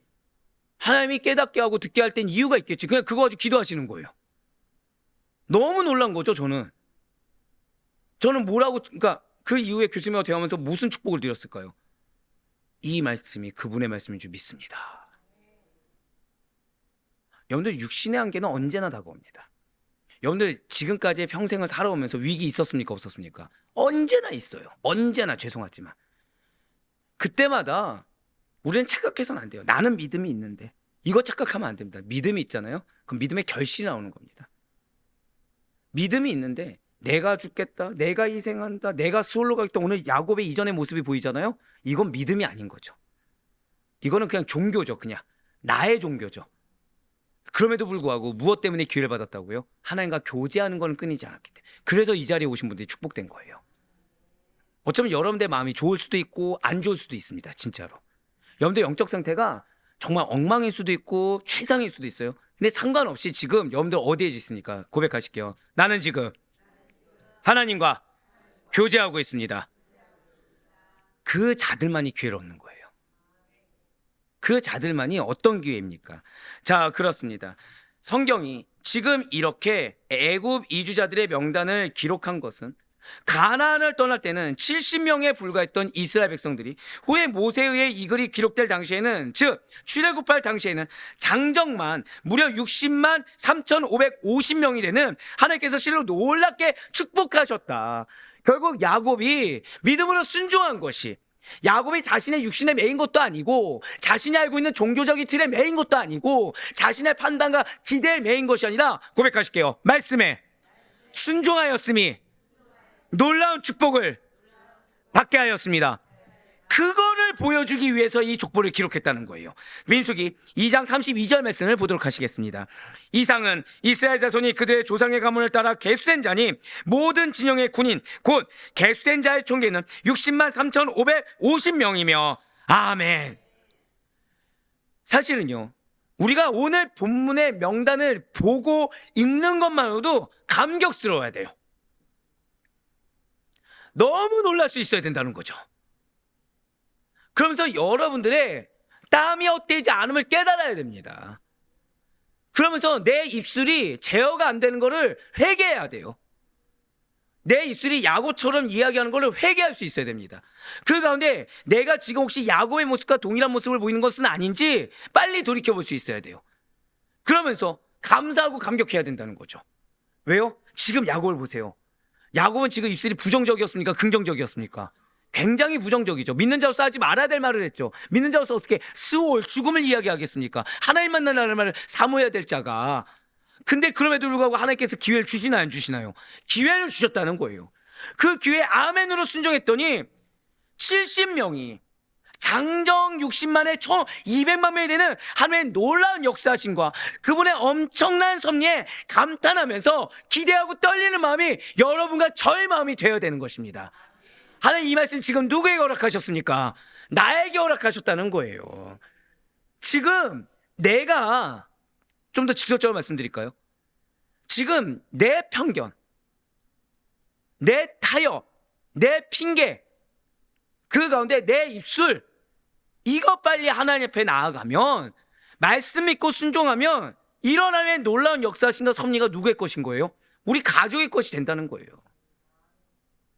하나님이 깨닫게 하고 듣게 할 땐 이유가 있겠지. 그냥 그거 가지고 기도하시는 거예요. 너무 놀란 거죠, 저는. 저는 뭐라고, 그러니까 그 이후에 교수님과 대화하면서 무슨 축복을 드렸을까요? 이 말씀이 그분의 말씀인 줄 믿습니다. 여러분들, 육신의 한계는 언제나 다가옵니다. 여러분들, 지금까지의 평생을 살아오면서 위기 있었습니까? 없었습니까? 언제나 있어요. 언제나. 죄송하지만 그때마다 우리는 착각해서는 안 돼요. 나는 믿음이 있는데. 이거 착각하면 안 됩니다. 믿음이 있잖아요. 그럼 믿음의 결실이 나오는 겁니다. 믿음이 있는데 내가 죽겠다, 내가 희생한다, 내가 수월로 가겠다. 오늘 야곱의 이전의 모습이 보이잖아요. 이건 믿음이 아닌 거죠. 이거는 그냥 종교죠. 그냥 나의 종교죠. 그럼에도 불구하고 무엇 때문에 기회를 받았다고요? 하나님과 교제하는 건 끊이지 않았기 때문에. 그래서 이 자리에 오신 분들이 축복된 거예요. 어쩌면 여러분들 마음이 좋을 수도 있고 안 좋을 수도 있습니다. 진짜로. 여러분들 영적 상태가 정말 엉망일 수도 있고 최상일 수도 있어요. 근데 상관없이 지금 여러분들 어디에 있습니까? 고백하실게요. 나는 지금 하나님과 교제하고 있습니다. 그 자들만이 기회를 얻는 거예요. 그 자들만이 어떤 기회입니까? 자, 그렇습니다. 성경이 지금 이렇게 애굽 이주자들의 명단을 기록한 것은 가나안을 떠날 때는 70명에 불과했던 이스라엘 백성들이 후에 모세에 의해 이 글이 기록될 당시에는, 즉 출애굽할 당시에는 장정만 무려 60만 3,550명이 되는 하나님께서 실로 놀랍게 축복하셨다. 결국 야곱이 믿음으로 순종한 것이, 야곱이 자신의 육신에 매인 것도 아니고 자신이 알고 있는 종교적인 틀에 매인 것도 아니고 자신의 판단과 기대에 매인 것이 아니라, 고백하실게요, 말씀에 순종하였음이 놀라운 축복을 받게 하였습니다. 그거를 보여주기 위해서 이 족보를 기록했다는 거예요. 민수기 2장 32절 말씀을 보도록 하시겠습니다. 이상은 이스라엘 자손이 그들의 조상의 가문을 따라 계수된 자니 모든 진영의 군인 곧 계수된 자의 총계는 60만 3,550명이며 아멘. 사실은요, 우리가 오늘 본문의 명단을 보고 읽는 것만으로도 감격스러워야 돼요. 너무 놀랄 수 있어야 된다는 거죠. 그러면서 여러분들의 땀이 헛되지 않음을 깨달아야 됩니다. 그러면서 내 입술이 제어가 안 되는 거를 회개해야 돼요. 내 입술이 야곱처럼 이야기하는 거를 회개할 수 있어야 됩니다. 그 가운데 내가 지금 혹시 야곱의 모습과 동일한 모습을 보이는 것은 아닌지 빨리 돌이켜볼 수 있어야 돼요. 그러면서 감사하고 감격해야 된다는 거죠. 왜요? 지금 야곱을 보세요. 야곱은 지금 입술이 부정적이었습니까? 긍정적이었습니까? 굉장히 부정적이죠. 믿는 자로서 하지 말아야 될 말을 했죠. 믿는 자로서 어떻게 스올, 죽음을 이야기하겠습니까? 하나님 만나라는 말을 사모해야 될 자가. 근데 그럼에도 불구하고 하나님께서 기회를 주시나요, 안 주시나요? 기회를 주셨다는 거예요. 그 기회에 아멘으로 순종했더니 70명이 장정 60만에 총 200만 명이 되는 하나님의 놀라운 역사하심과 그분의 엄청난 섭리에 감탄하면서 기대하고 떨리는 마음이 여러분과 저의 마음이 되어야 되는 것입니다. 하나님, 이 말씀 지금 누구에게 허락하셨습니까? 나에게 허락하셨다는 거예요. 지금 내가 좀 더 직접적으로 말씀드릴까요? 지금 내 편견, 내 타협, 내 핑계, 그 가운데 내 입술, 이거 빨리 하나님 앞에 나아가면, 말씀 믿고 순종하면 이런 하나님의 놀라운 역사하신다 섭리가 누구의 것인 거예요? 우리 가족의 것이 된다는 거예요.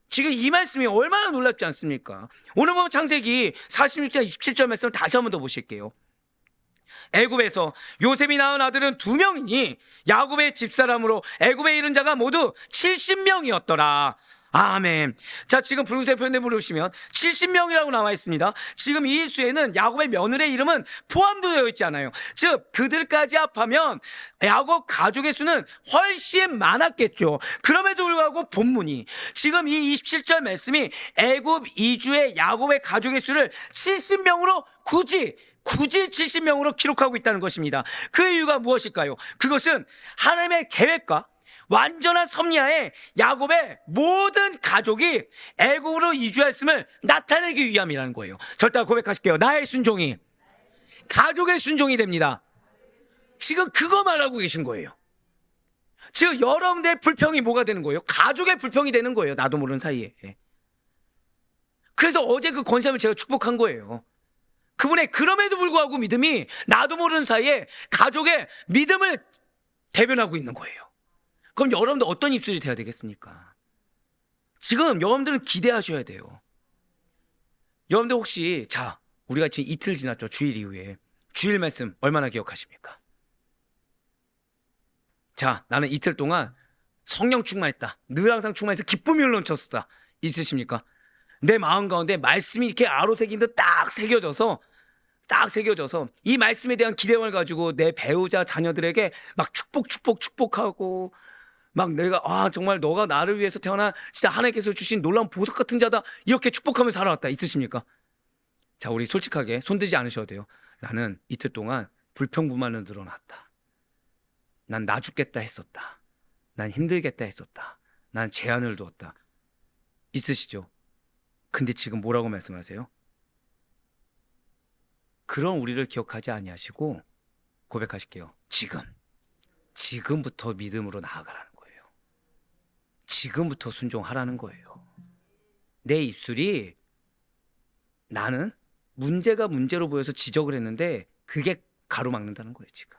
지금 이 말씀이 얼마나 놀랍지 않습니까? 오늘 보면 창세기 46장 27절 말씀을 다시 한 번 더 보실게요. 애굽에서 요셉이 낳은 아들은 2명이니 야곱의 집사람으로 애굽에 이른 자가 모두 70명이었더라. 아멘. 자, 지금 붉은색 표현에 보시면 70명이라고 나와 있습니다. 지금 이 수에는 야곱의 며느리의 이름은 포함도 되어 있지 않아요. 즉 그들까지 합하면 야곱 가족의 수는 훨씬 많았겠죠. 그럼에도 불구하고 본문이 지금 이 27절 말씀이 애굽 이주의 야곱의 가족의 수를 70명으로 굳이 70명으로 기록하고 있다는 것입니다. 그 이유가 무엇일까요? 그것은 하나님의 계획과 완전한 섭리하에 야곱의 모든 가족이 애굽으로 이주했음을 나타내기 위함이라는 거예요. 절대 고백하실게요. 나의 순종이 가족의 순종이 됩니다. 지금 그거 말하고 계신 거예요. 지금 여러분들의 불평이 뭐가 되는 거예요? 가족의 불평이 되는 거예요. 나도 모르는 사이에. 그래서 어제 그 권사님을 제가 축복한 거예요. 그분의 그럼에도 불구하고 믿음이 나도 모르는 사이에 가족의 믿음을 대변하고 있는 거예요. 그럼 여러분들 어떤 입술이 돼야 되겠습니까? 지금 여러분들은 기대하셔야 돼요. 여러분들 혹시 우리가 지금 이틀 지났죠. 주일 이후에. 주일 말씀 얼마나 기억하십니까? 나는 이틀 동안 성령 충만했다. 늘 항상 충만해서 기쁨이 흘러넘쳤다. 있으십니까? 내 마음 가운데 말씀이 이렇게 아로새긴 듯 딱 새겨져서 이 말씀에 대한 기대감을 가지고 내 배우자 자녀들에게 막 축복하고 막 내가 정말 너가 나를 위해서 태어나 진짜 하나님께서 주신 놀라운 보석 같은 자다 이렇게 축복하며 살아왔다. 있으십니까? 우리 솔직하게 손들지 않으셔도 돼요. 나는 이틀 동안 불평불만은 늘어났다. 난 나 죽겠다 했었다. 난 힘들겠다 했었다. 난 제한을 두었다. 있으시죠? 근데 지금 뭐라고 말씀하세요? 그런 우리를 기억하지 아니하시고 고백하실게요. 지금부터 믿음으로 나아가라는 거예요. 지금부터 순종하라는 거예요. 내 입술이 나는 문제가 문제로 보여서 지적을 했는데 그게 가로막는다는 거예요. 지금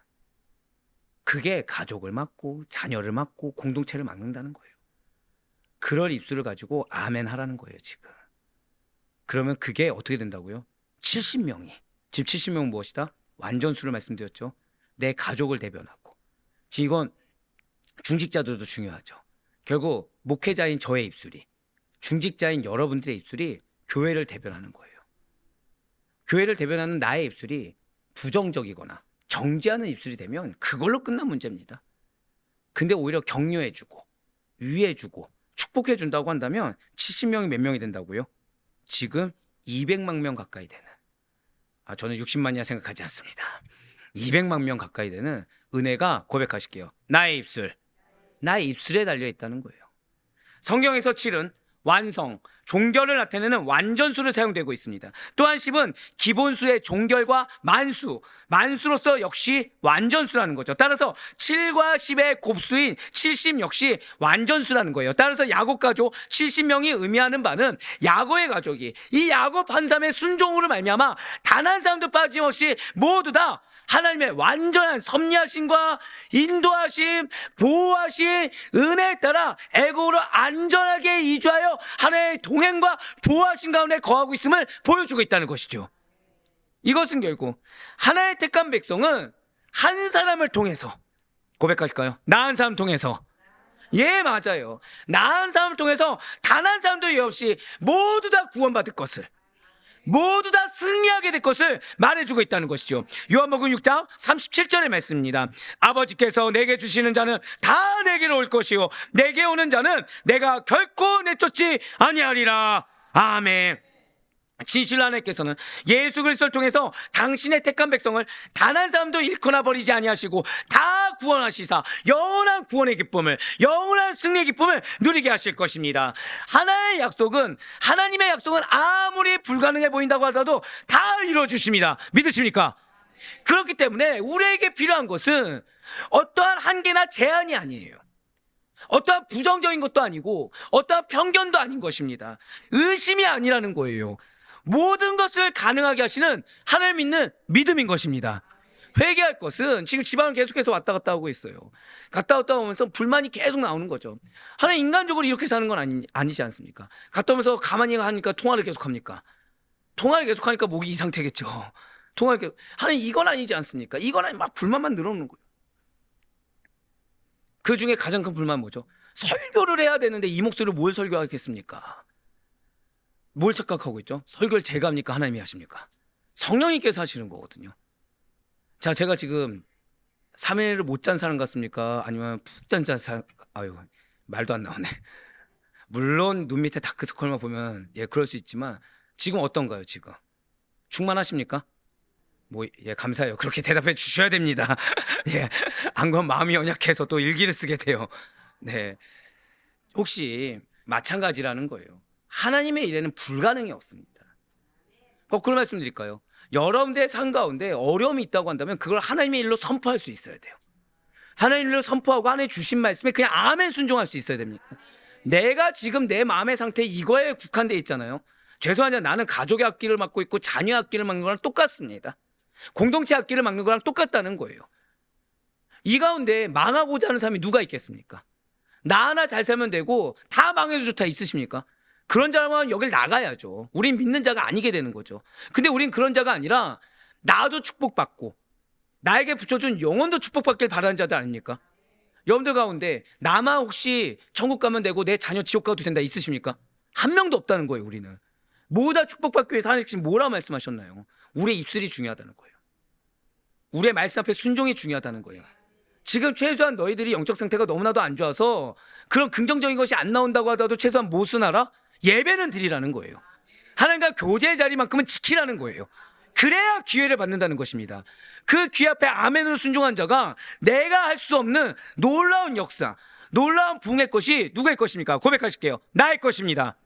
그게 가족을 막고 자녀를 막고 공동체를 막는다는 거예요. 그럴 입술을 가지고 아멘 하라는 거예요. 지금 그러면 그게 어떻게 된다고요? 70명이 지금 70명은 무엇이다? 완전수를 말씀드렸죠. 내 가족을 대변하고. 지금 이건 중직자들도 중요하죠. 결국 목회자인 저의 입술이, 중직자인 여러분들의 입술이 교회를 대변하는 거예요. 교회를 대변하는 나의 입술이 부정적이거나 정죄하는 입술이 되면 그걸로 끝난 문제입니다. 근데 오히려 격려해주고 위해주고 축복해준다고 한다면 70명이 몇 명이 된다고요? 지금 200만 명 가까이 되는, 저는 60만이라 생각하지 않습니다. 200만 명 가까이 되는 은혜가, 고백하실게요, 나의 입술에 달려있다는 거예요. 성경에서 7은 완성, 종결을 나타내는 완전수를 사용되고 있습니다. 또한 10은 기본수의 종결과 만수로서 역시 완전수라는 거죠. 따라서 7과 10의 곱수인 70 역시 완전수라는 거예요. 따라서 야곱 가족 70명이 의미하는 바는 야곱의 가족이 이 야곱 한 사람의 순종으로 말미암아 단 한 사람도 빠짐없이 모두 다 하나님의 완전한 섭리하심과 인도하심, 보호하심, 은혜에 따라 애굽으로 안전하게 이주하여 하나님의 동행과 보호하심 가운데 거하고 있음을 보여주고 있다는 것이죠. 이것은 결국 하나의 택한 백성은 한 사람을 통해서, 고백하실까요? 나 한 사람 통해서. 예, 맞아요. 나 한 사람을 통해서 단 한 사람도 예 없이 모두 다 구원받을 것을, 모두 다 승리하게 될 것을 말해주고 있다는 것이죠. 요한복음 6장 37절의 말씀입니다. 아버지께서 내게 주시는 자는 다 내게로 올 것이요 내게 오는 자는 내가 결코 내쫓지 아니하리라. 아멘. 진실로 하나님께서는 예수 그리스도를 통해서 당신의 택한 백성을 단 한 사람도 잃거나 버리지 아니하시고 다 구원하시사 영원한 구원의 기쁨을, 영원한 승리의 기쁨을 누리게 하실 것입니다. 하나님의 약속은 아무리 불가능해 보인다고 하더라도 다 이루어주십니다. 믿으십니까? 그렇기 때문에 우리에게 필요한 것은 어떠한 한계나 제한이 아니에요. 어떠한 부정적인 것도 아니고 어떠한 편견도 아닌 것입니다. 의심이 아니라는 거예요. 모든 것을 가능하게 하시는 하나님 믿는 믿음인 것입니다. 회개할 것은 지금 지방을 계속해서 왔다 갔다 하고 있어요. 갔다 왔다 오면서 불만이 계속 나오는 거죠. 하나님 인간적으로 이렇게 사는 건 아니지 않습니까? 갔다 오면서 가만히 하니까 통화를 계속합니까? 통화를 계속하니까 목이 이 상태겠죠. 하나님 이건 아니지 않습니까? 이건 아니, 막 불만만 늘어오는 거예요. 그 중에 가장 큰 불만 뭐죠? 설교를 해야 되는데 이 목소리로 뭘 설교하겠습니까? 뭘 착각하고 있죠? 설교를 제가 합니까? 하나님이 하십니까? 성령님께서 하시는 거거든요. 제가 지금 3일을 못 잔 사람 같습니까? 아니면 푹 잔 사람? 말도 안 나오네. 물론 눈 밑에 다크서클만 보면 그럴 수 있지만 지금 어떤가요? 지금 충만하십니까? 감사해요. 그렇게 대답해 주셔야 됩니다. 안 그러면 마음이 연약해서 또 일기를 쓰게 돼요. 네, 혹시 마찬가지라는 거예요. 하나님의 일에는 불가능이 없습니다. 거꾸로 말씀드릴까요? 여러분들의 삶 가운데 어려움이 있다고 한다면 그걸 하나님의 일로 선포할 수 있어야 돼요. 하나님을 선포하고 하나님 주신 말씀에 그냥 아멘 순종할 수 있어야 됩니다. 내가 지금 내 마음의 상태 이거에 국한돼 있잖아요. 죄송하지만 나는 가족의 앞길을 막고 있고 자녀의 앞길을 막는 거랑 똑같습니다. 공동체 앞길을 막는 거랑 똑같다는 거예요. 이 가운데 망하고자 하는 사람이 누가 있겠습니까? 나 하나 잘 살면 되고 다 망해도 좋다 있으십니까? 그런 자라면 여길 나가야죠. 우린 믿는 자가 아니게 되는 거죠. 근데 우린 그런 자가 아니라 나도 축복받고 나에게 붙여준 영혼도 축복받길 바라는 자들 아닙니까? 여러분들 가운데 나만 혹시 천국 가면 되고 내 자녀 지옥 가도 된다 있으십니까? 한 명도 없다는 거예요. 우리는 모두 다 축복받기 위해서 하나님께서 뭐라 말씀하셨나요? 우리의 입술이 중요하다는 거예요. 우리의 말씀 앞에 순종이 중요하다는 거예요. 지금 최소한 너희들이 영적 상태가 너무나도 안 좋아서 그런 긍정적인 것이 안 나온다고 하더라도 최소한 무엇은 알아? 예배는 드리라는 거예요. 하나님과 교제의 자리만큼은 지키라는 거예요. 그래야 기회를 받는다는 것입니다. 그 귀 앞에 아멘으로 순종한 자가 내가 할 수 없는 놀라운 역사, 놀라운 부흥의 것이 누구의 것입니까? 고백하실게요. 나의 것입니다.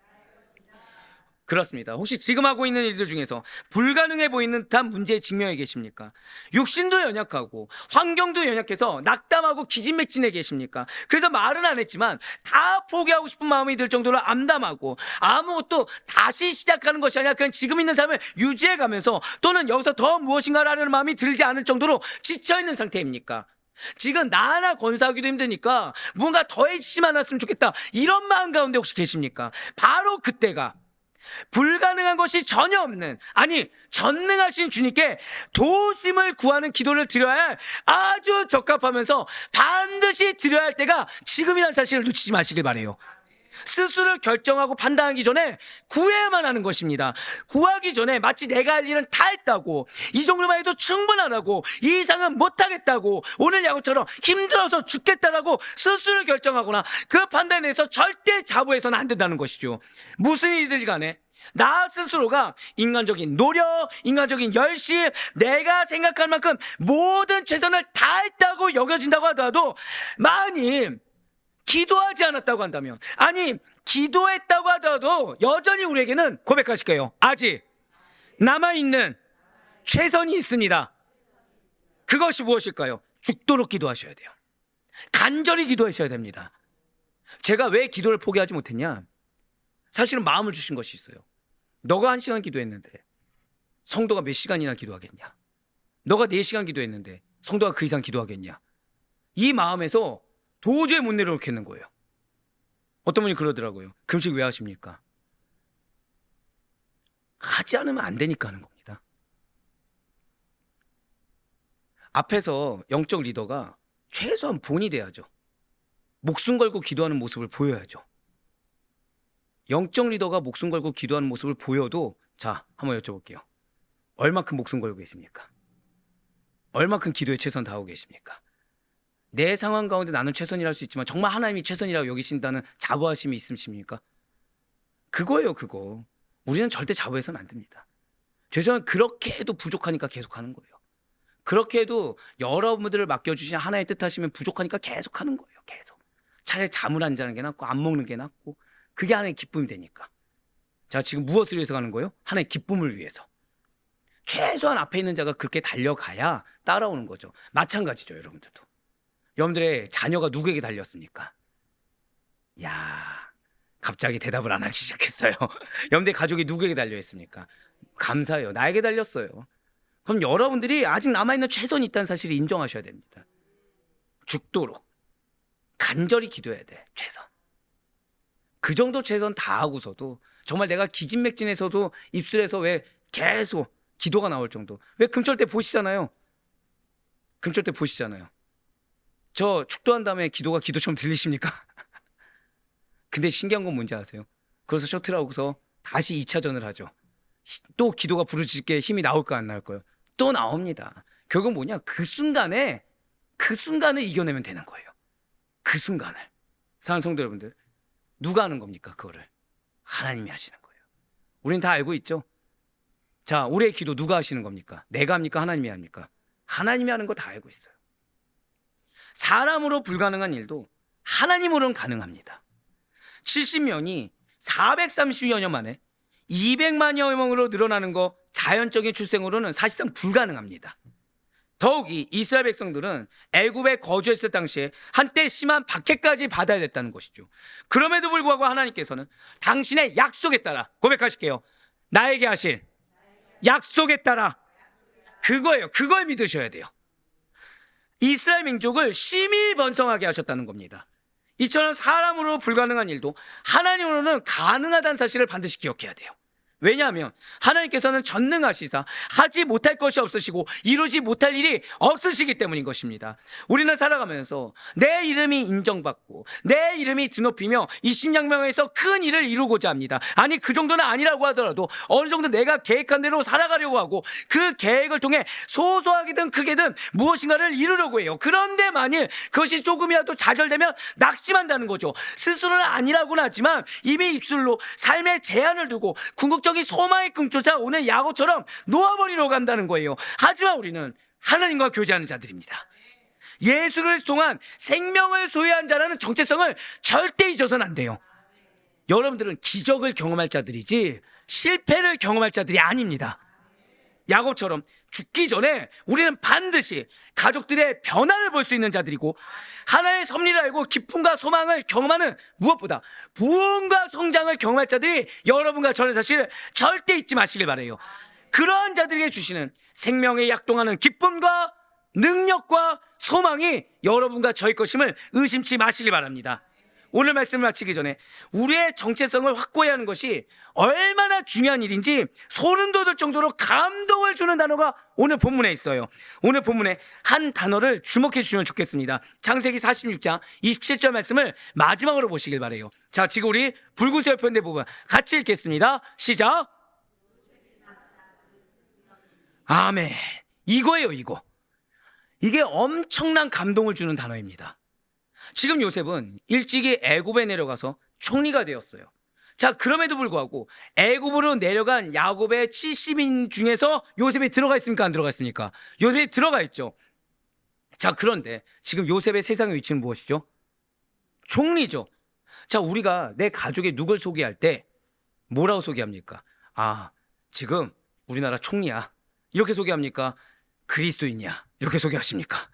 그렇습니다. 혹시 지금 하고 있는 일들 중에서 불가능해 보이는 듯한 문제에 직면해 계십니까? 육신도 연약하고 환경도 연약해서 낙담하고 기진맥진해 계십니까? 그래서 말은 안 했지만 다 포기하고 싶은 마음이 들 정도로 암담하고 아무것도 다시 시작하는 것이 아니라 그냥 지금 있는 삶을 유지해 가면서 또는 여기서 더 무엇인가를 하려는 마음이 들지 않을 정도로 지쳐있는 상태입니까? 지금 나 하나 건사하기도 힘드니까 뭔가 더 해주시면 않았으면 좋겠다 이런 마음 가운데 혹시 계십니까? 바로 그때가 불가능한 것이 전혀 없는, 아니 전능하신 주님께 도심을 구하는 기도를 드려야 할 아주 적합하면서 반드시 드려야 할 때가 지금이라는 사실을 놓치지 마시길 바라요. 스스로 결정하고 판단하기 전에 구해야만 하는 것입니다. 구하기 전에 마치 내가 할 일은 다 했다고, 이 정도만 해도 충분하다고, 이 이상은 못하겠다고, 오늘 야구처럼 힘들어서 죽겠다라고 스스로 결정하거나 그 판단에 대해서 절대 자부해서는 안 된다는 것이죠. 무슨 일이든지 간에 나 스스로가 인간적인 노력, 인간적인 열심, 내가 생각할 만큼 모든 최선을 다했다고 여겨진다고 하더라도 만일 기도하지 않았다고 한다면, 아니 기도했다고 하더라도 여전히 우리에게는 고백하실게요. 아직 남아있는 최선이 있습니다. 그것이 무엇일까요? 죽도록 기도하셔야 돼요. 간절히 기도하셔야 됩니다. 제가 왜 기도를 포기하지 못했냐? 사실은 마음을 주신 것이 있어요. 너가 1시간 기도했는데 성도가 몇 시간이나 기도하겠냐? 너가 4시간 기도했는데 성도가 그 이상 기도하겠냐? 이 마음에서 도저히 못 내려놓겠는 거예요. 어떤 분이 그러더라고요. 금식 왜 하십니까? 하지 않으면 안 되니까 하는 겁니다. 앞에서 영적 리더가 최소한 본이 돼야죠. 목숨 걸고 기도하는 모습을 보여야죠. 영적 리더가 목숨 걸고 기도하는 모습을 보여도, 자, 한번 여쭤볼게요. 얼마큼 목숨 걸고 계십니까? 얼마큼 기도에 최선 다하고 계십니까? 내 상황 가운데 나는 최선이라 할 수 있지만 정말 하나님이 최선이라고 여기신다는 자부하심이 있으십니까? 그거예요, 그거. 우리는 절대 자부해서는 안 됩니다. 죄송하면 그렇게 해도 부족하니까 계속하는 거예요. 그렇게 해도 여러분들을 맡겨주신 하나의 뜻하시면 부족하니까 계속하는 거예요. 계속. 차라리 잠을 안 자는 게 낫고 안 먹는 게 낫고, 그게 하나의 기쁨이 되니까. 자, 지금 무엇을 위해서 가는 거예요? 하나의 기쁨을 위해서. 최소한 앞에 있는 자가 그렇게 달려가야 따라오는 거죠. 마찬가지죠, 여러분들도. 여러분들의 자녀가 누구에게 달렸습니까? 야, 갑자기 대답을 안 하기 시작했어요. 여러분들의 가족이 누구에게 달려있습니까? 감사해요. 나에게 달렸어요. 그럼 여러분들이 아직 남아있는 최선이 있다는 사실을 인정하셔야 됩니다. 죽도록 간절히 기도해야 돼. 최선. 그 정도 최선 다하고서도 정말 내가 기진맥진해서도 입술에서 왜 계속 기도가 나올 정도. 왜 금철 때 보시잖아요. 금철 때 보시잖아요. 저 축도한 다음에 기도가 기도처럼 들리십니까? 근데 신기한 건 뭔지 아세요? 그래서 셔틀하고서 다시 2차전을 하죠. 또 기도가 부르짖게 힘이 나올까 안 나올까요? 또 나옵니다. 결국 뭐냐? 그 순간을 이겨내면 되는 거예요. 그 순간을. 사랑하는 성도 여러분들, 누가 하는 겁니까? 그거를 하나님이 하시는 거예요. 우리는 다 알고 있죠. 자, 우리의 기도 누가 하시는 겁니까? 내가 합니까? 하나님이 합니까? 하나님이 하는 거 다 알고 있어요. 사람으로 불가능한 일도 하나님으로는 가능합니다. 70명이 430여 년 만에 200만여 명으로 늘어나는 거 자연적인 출생으로는 사실상 불가능합니다. 더욱이 이스라엘 백성들은 애굽에 거주했을 당시에 한때 심한 박해까지 받아야 됐다는 것이죠. 그럼에도 불구하고 하나님께서는 당신의 약속에 따라, 고백하실게요, 나에게 하신 약속에 따라, 그거예요. 그걸 믿으셔야 돼요. 이스라엘 민족을 심히 번성하게 하셨다는 겁니다. 이처럼 사람으로 불가능한 일도 하나님으로는 가능하다는 사실을 반드시 기억해야 돼요. 왜냐하면 하나님께서는 전능하시사 하지 못할 것이 없으시고 이루지 못할 일이 없으시기 때문인 것입니다. 우리는 살아가면서 내 이름이 인정받고 내 이름이 드높이며 이십양명에서 큰 일을 이루고자 합니다. 아니, 그 정도는 아니라고 하더라도 어느 정도 내가 계획한 대로 살아가려고 하고 그 계획을 통해 소소하게든 크게든 무엇인가를 이루려고 해요. 그런데 만일 그것이 조금이라도 좌절되면 낙심한다는 거죠. 스스로는 아니라고는 하지만 이미 입술로 삶의 제한을 두고 궁극적인 소망의 꿈조차 오늘 야고처럼 놓아버리러 간다는 거예요. 하지만 우리는 하나님과 교제하는 자들입니다. 예수 그리스도 통한 생명을 소유한 자라는 정체성을 절대 잊어서는 안 돼요. 여러분들은 기적을 경험할 자들이지 실패를 경험할 자들이 아닙니다. 야곱처럼 죽기 전에 우리는 반드시 가족들의 변화를 볼 수 있는 자들이고, 하나의 섭리를 알고 기쁨과 소망을 경험하는, 무엇보다 부흥과 성장을 경험할 자들이 여러분과 저의 사실을 절대 잊지 마시길 바라요. 그러한 자들에게 주시는 생명에 약동하는 기쁨과 능력과 소망이 여러분과 저의 것임을 의심치 마시길 바랍니다. 오늘 말씀을 마치기 전에 우리의 정체성을 확고히 하는 것이 얼마나 중요한 일인지 소름 돋을 정도로 감동을 주는 단어가 오늘 본문에 있어요. 오늘 본문에 한 단어를 주목해 주시면 좋겠습니다. 창세기 46장 27절 말씀을 마지막으로 보시길 바라요. 자, 지금 우리 불구세어 편된 부분 같이 읽겠습니다. 시작. 아멘. 이거예요, 이거. 이게 엄청난 감동을 주는 단어입니다. 지금 요셉은 일찍이 애굽에 내려가서 총리가 되었어요. 자, 그럼에도 불구하고 애굽으로 내려간 야곱의 70인 중에서 요셉이 들어가 있습니까? 안 들어가 있습니까? 요셉이 들어가 있죠. 자, 그런데 지금 요셉의 세상의 위치는 무엇이죠? 총리죠. 자, 우리가 내 가족에 누굴 소개할 때 뭐라고 소개합니까? 아, 지금 우리나라 총리야, 이렇게 소개합니까? 그리스도인이야, 이렇게 소개하십니까?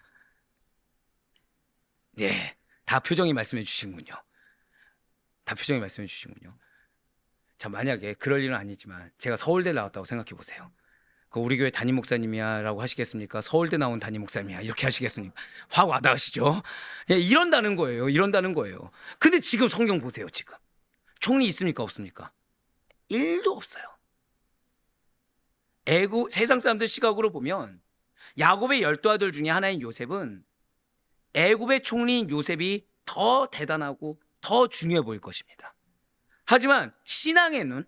예, 다 표정이 말씀해 주시는군요. 다 표정이 말씀해 주시는군요. 자, 만약에 그럴 일은 아니지만 제가 서울대 나왔다고 생각해 보세요. 우리 교회 담임 목사님이야 라고 하시겠습니까? 서울대 나온 담임 목사님이야 이렇게 하시겠습니까? 확 와닿으시죠? 예, 이런다는 거예요. 이런다는 거예요. 근데 지금 성경 보세요. 지금 총리 있습니까? 없습니까? 1도 없어요. 애굽 세상 사람들 시각으로 보면 야곱의 12아들 중에 하나인 요셉은 애굽의 총리인 요셉이 더 대단하고 더 중요해 보일 것입니다. 하지만 신앙의 눈,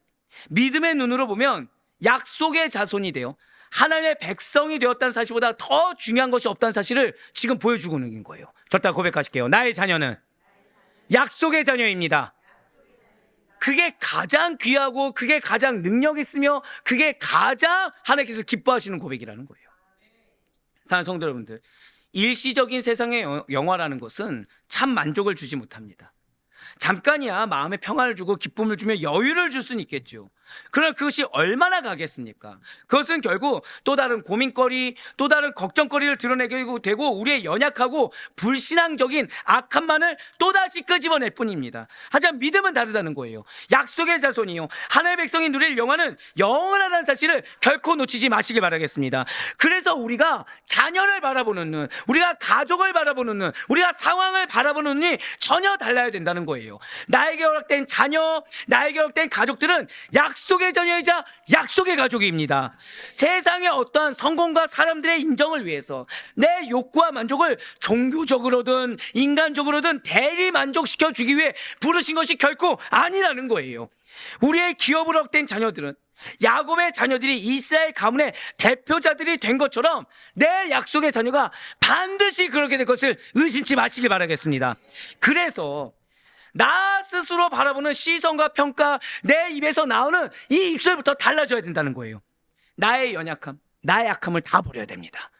믿음의 눈으로 보면 약속의 자손이 되어 하나님의 백성이 되었다는 사실보다 더 중요한 것이 없다는 사실을 지금 보여주고 있는 거예요. 저따 고백하실게요. 나의 자녀는 약속의 자녀입니다. 그게 가장 귀하고 그게 가장 능력 있으며 그게 가장 하나님께서 기뻐하시는 고백이라는 거예요. 사랑하는 성도 여러분들, 일시적인 세상의 영화라는 것은 참 만족을 주지 못합니다. 잠깐이야 마음에 평안을 주고 기쁨을 주며 여유를 줄 수는 있겠죠. 그러나 그것이 얼마나 가겠습니까? 그것은 결국 또 다른 고민거리, 또 다른 걱정거리를 드러내게 되고 우리의 연약하고 불신앙적인 악함만을 또다시 끄집어낼 뿐입니다. 하지만 믿음은 다르다는 거예요. 약속의 자손이요, 하나님의 백성이 누릴 영화는 영원하다는 사실을 결코 놓치지 마시길 바라겠습니다. 그래서 우리가 자녀를 바라보는 눈, 우리가 가족을 바라보는 눈, 우리가 상황을 바라보는 눈이 전혀 달라야 된다는 거예요. 나에게 허락된 자녀, 나에게 허락된 가족들은 약속의 자녀이자 약속의 가족입니다. 세상의 어떠한 성공과 사람들의 인정을 위해서 내 욕구와 만족을 종교적으로든 인간적으로든 대리 만족시켜 주기 위해 부르신 것이 결코 아니라는 거예요. 우리의 기업으로 얻된 자녀들은 야곱의 자녀들이 이스라엘 가문의 대표자들이 된 것처럼 내 약속의 자녀가 반드시 그렇게 될 것을 의심치 마시길 바라겠습니다. 그래서 나 스스로 바라보는 시선과 평가, 내 입에서 나오는 이 입술부터 달라져야 된다는 거예요. 나의 연약함, 나의 약함을 다 버려야 됩니다.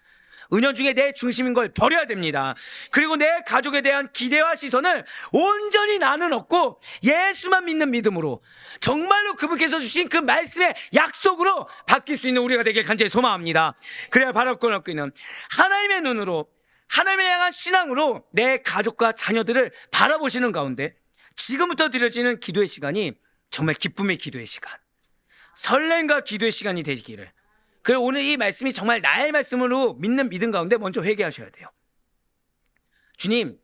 은연중에 내 중심인 걸 버려야 됩니다. 그리고 내 가족에 대한 기대와 시선을 온전히 나는 얻고 예수만 믿는 믿음으로 정말로 그분께서 주신 그 말씀의 약속으로 바뀔 수 있는 우리가 되길 간절히 소망합니다. 그래야 바랄 건 없기는 하나님의 눈으로, 하나님을 향한 신앙으로 내 가족과 자녀들을 바라보시는 가운데 지금부터 드려지는 기도의 시간이 정말 기쁨의 기도의 시간, 설렘과 기도의 시간이 되기를. 그리고 오늘 이 말씀이 정말 나의 말씀으로 믿는 믿음 가운데 먼저 회개하셔야 돼요. 주님,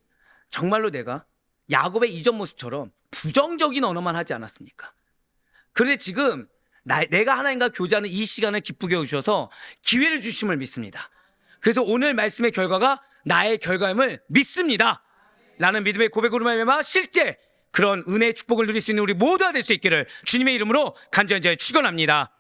정말로 내가 야곱의 이전 모습처럼 부정적인 언어만 하지 않았습니까? 그런데 지금 내가 하나님과 교제하는 이 시간을 기쁘게 해주셔서 기회를 주심을 믿습니다. 그래서 오늘 말씀의 결과가 나의 결과임을 믿습니다 라는 믿음의 고백으로 말미암아 실제 그런 은혜의 축복을 누릴 수 있는 우리 모두가 될 수 있기를 주님의 이름으로 간절히 축원합니다.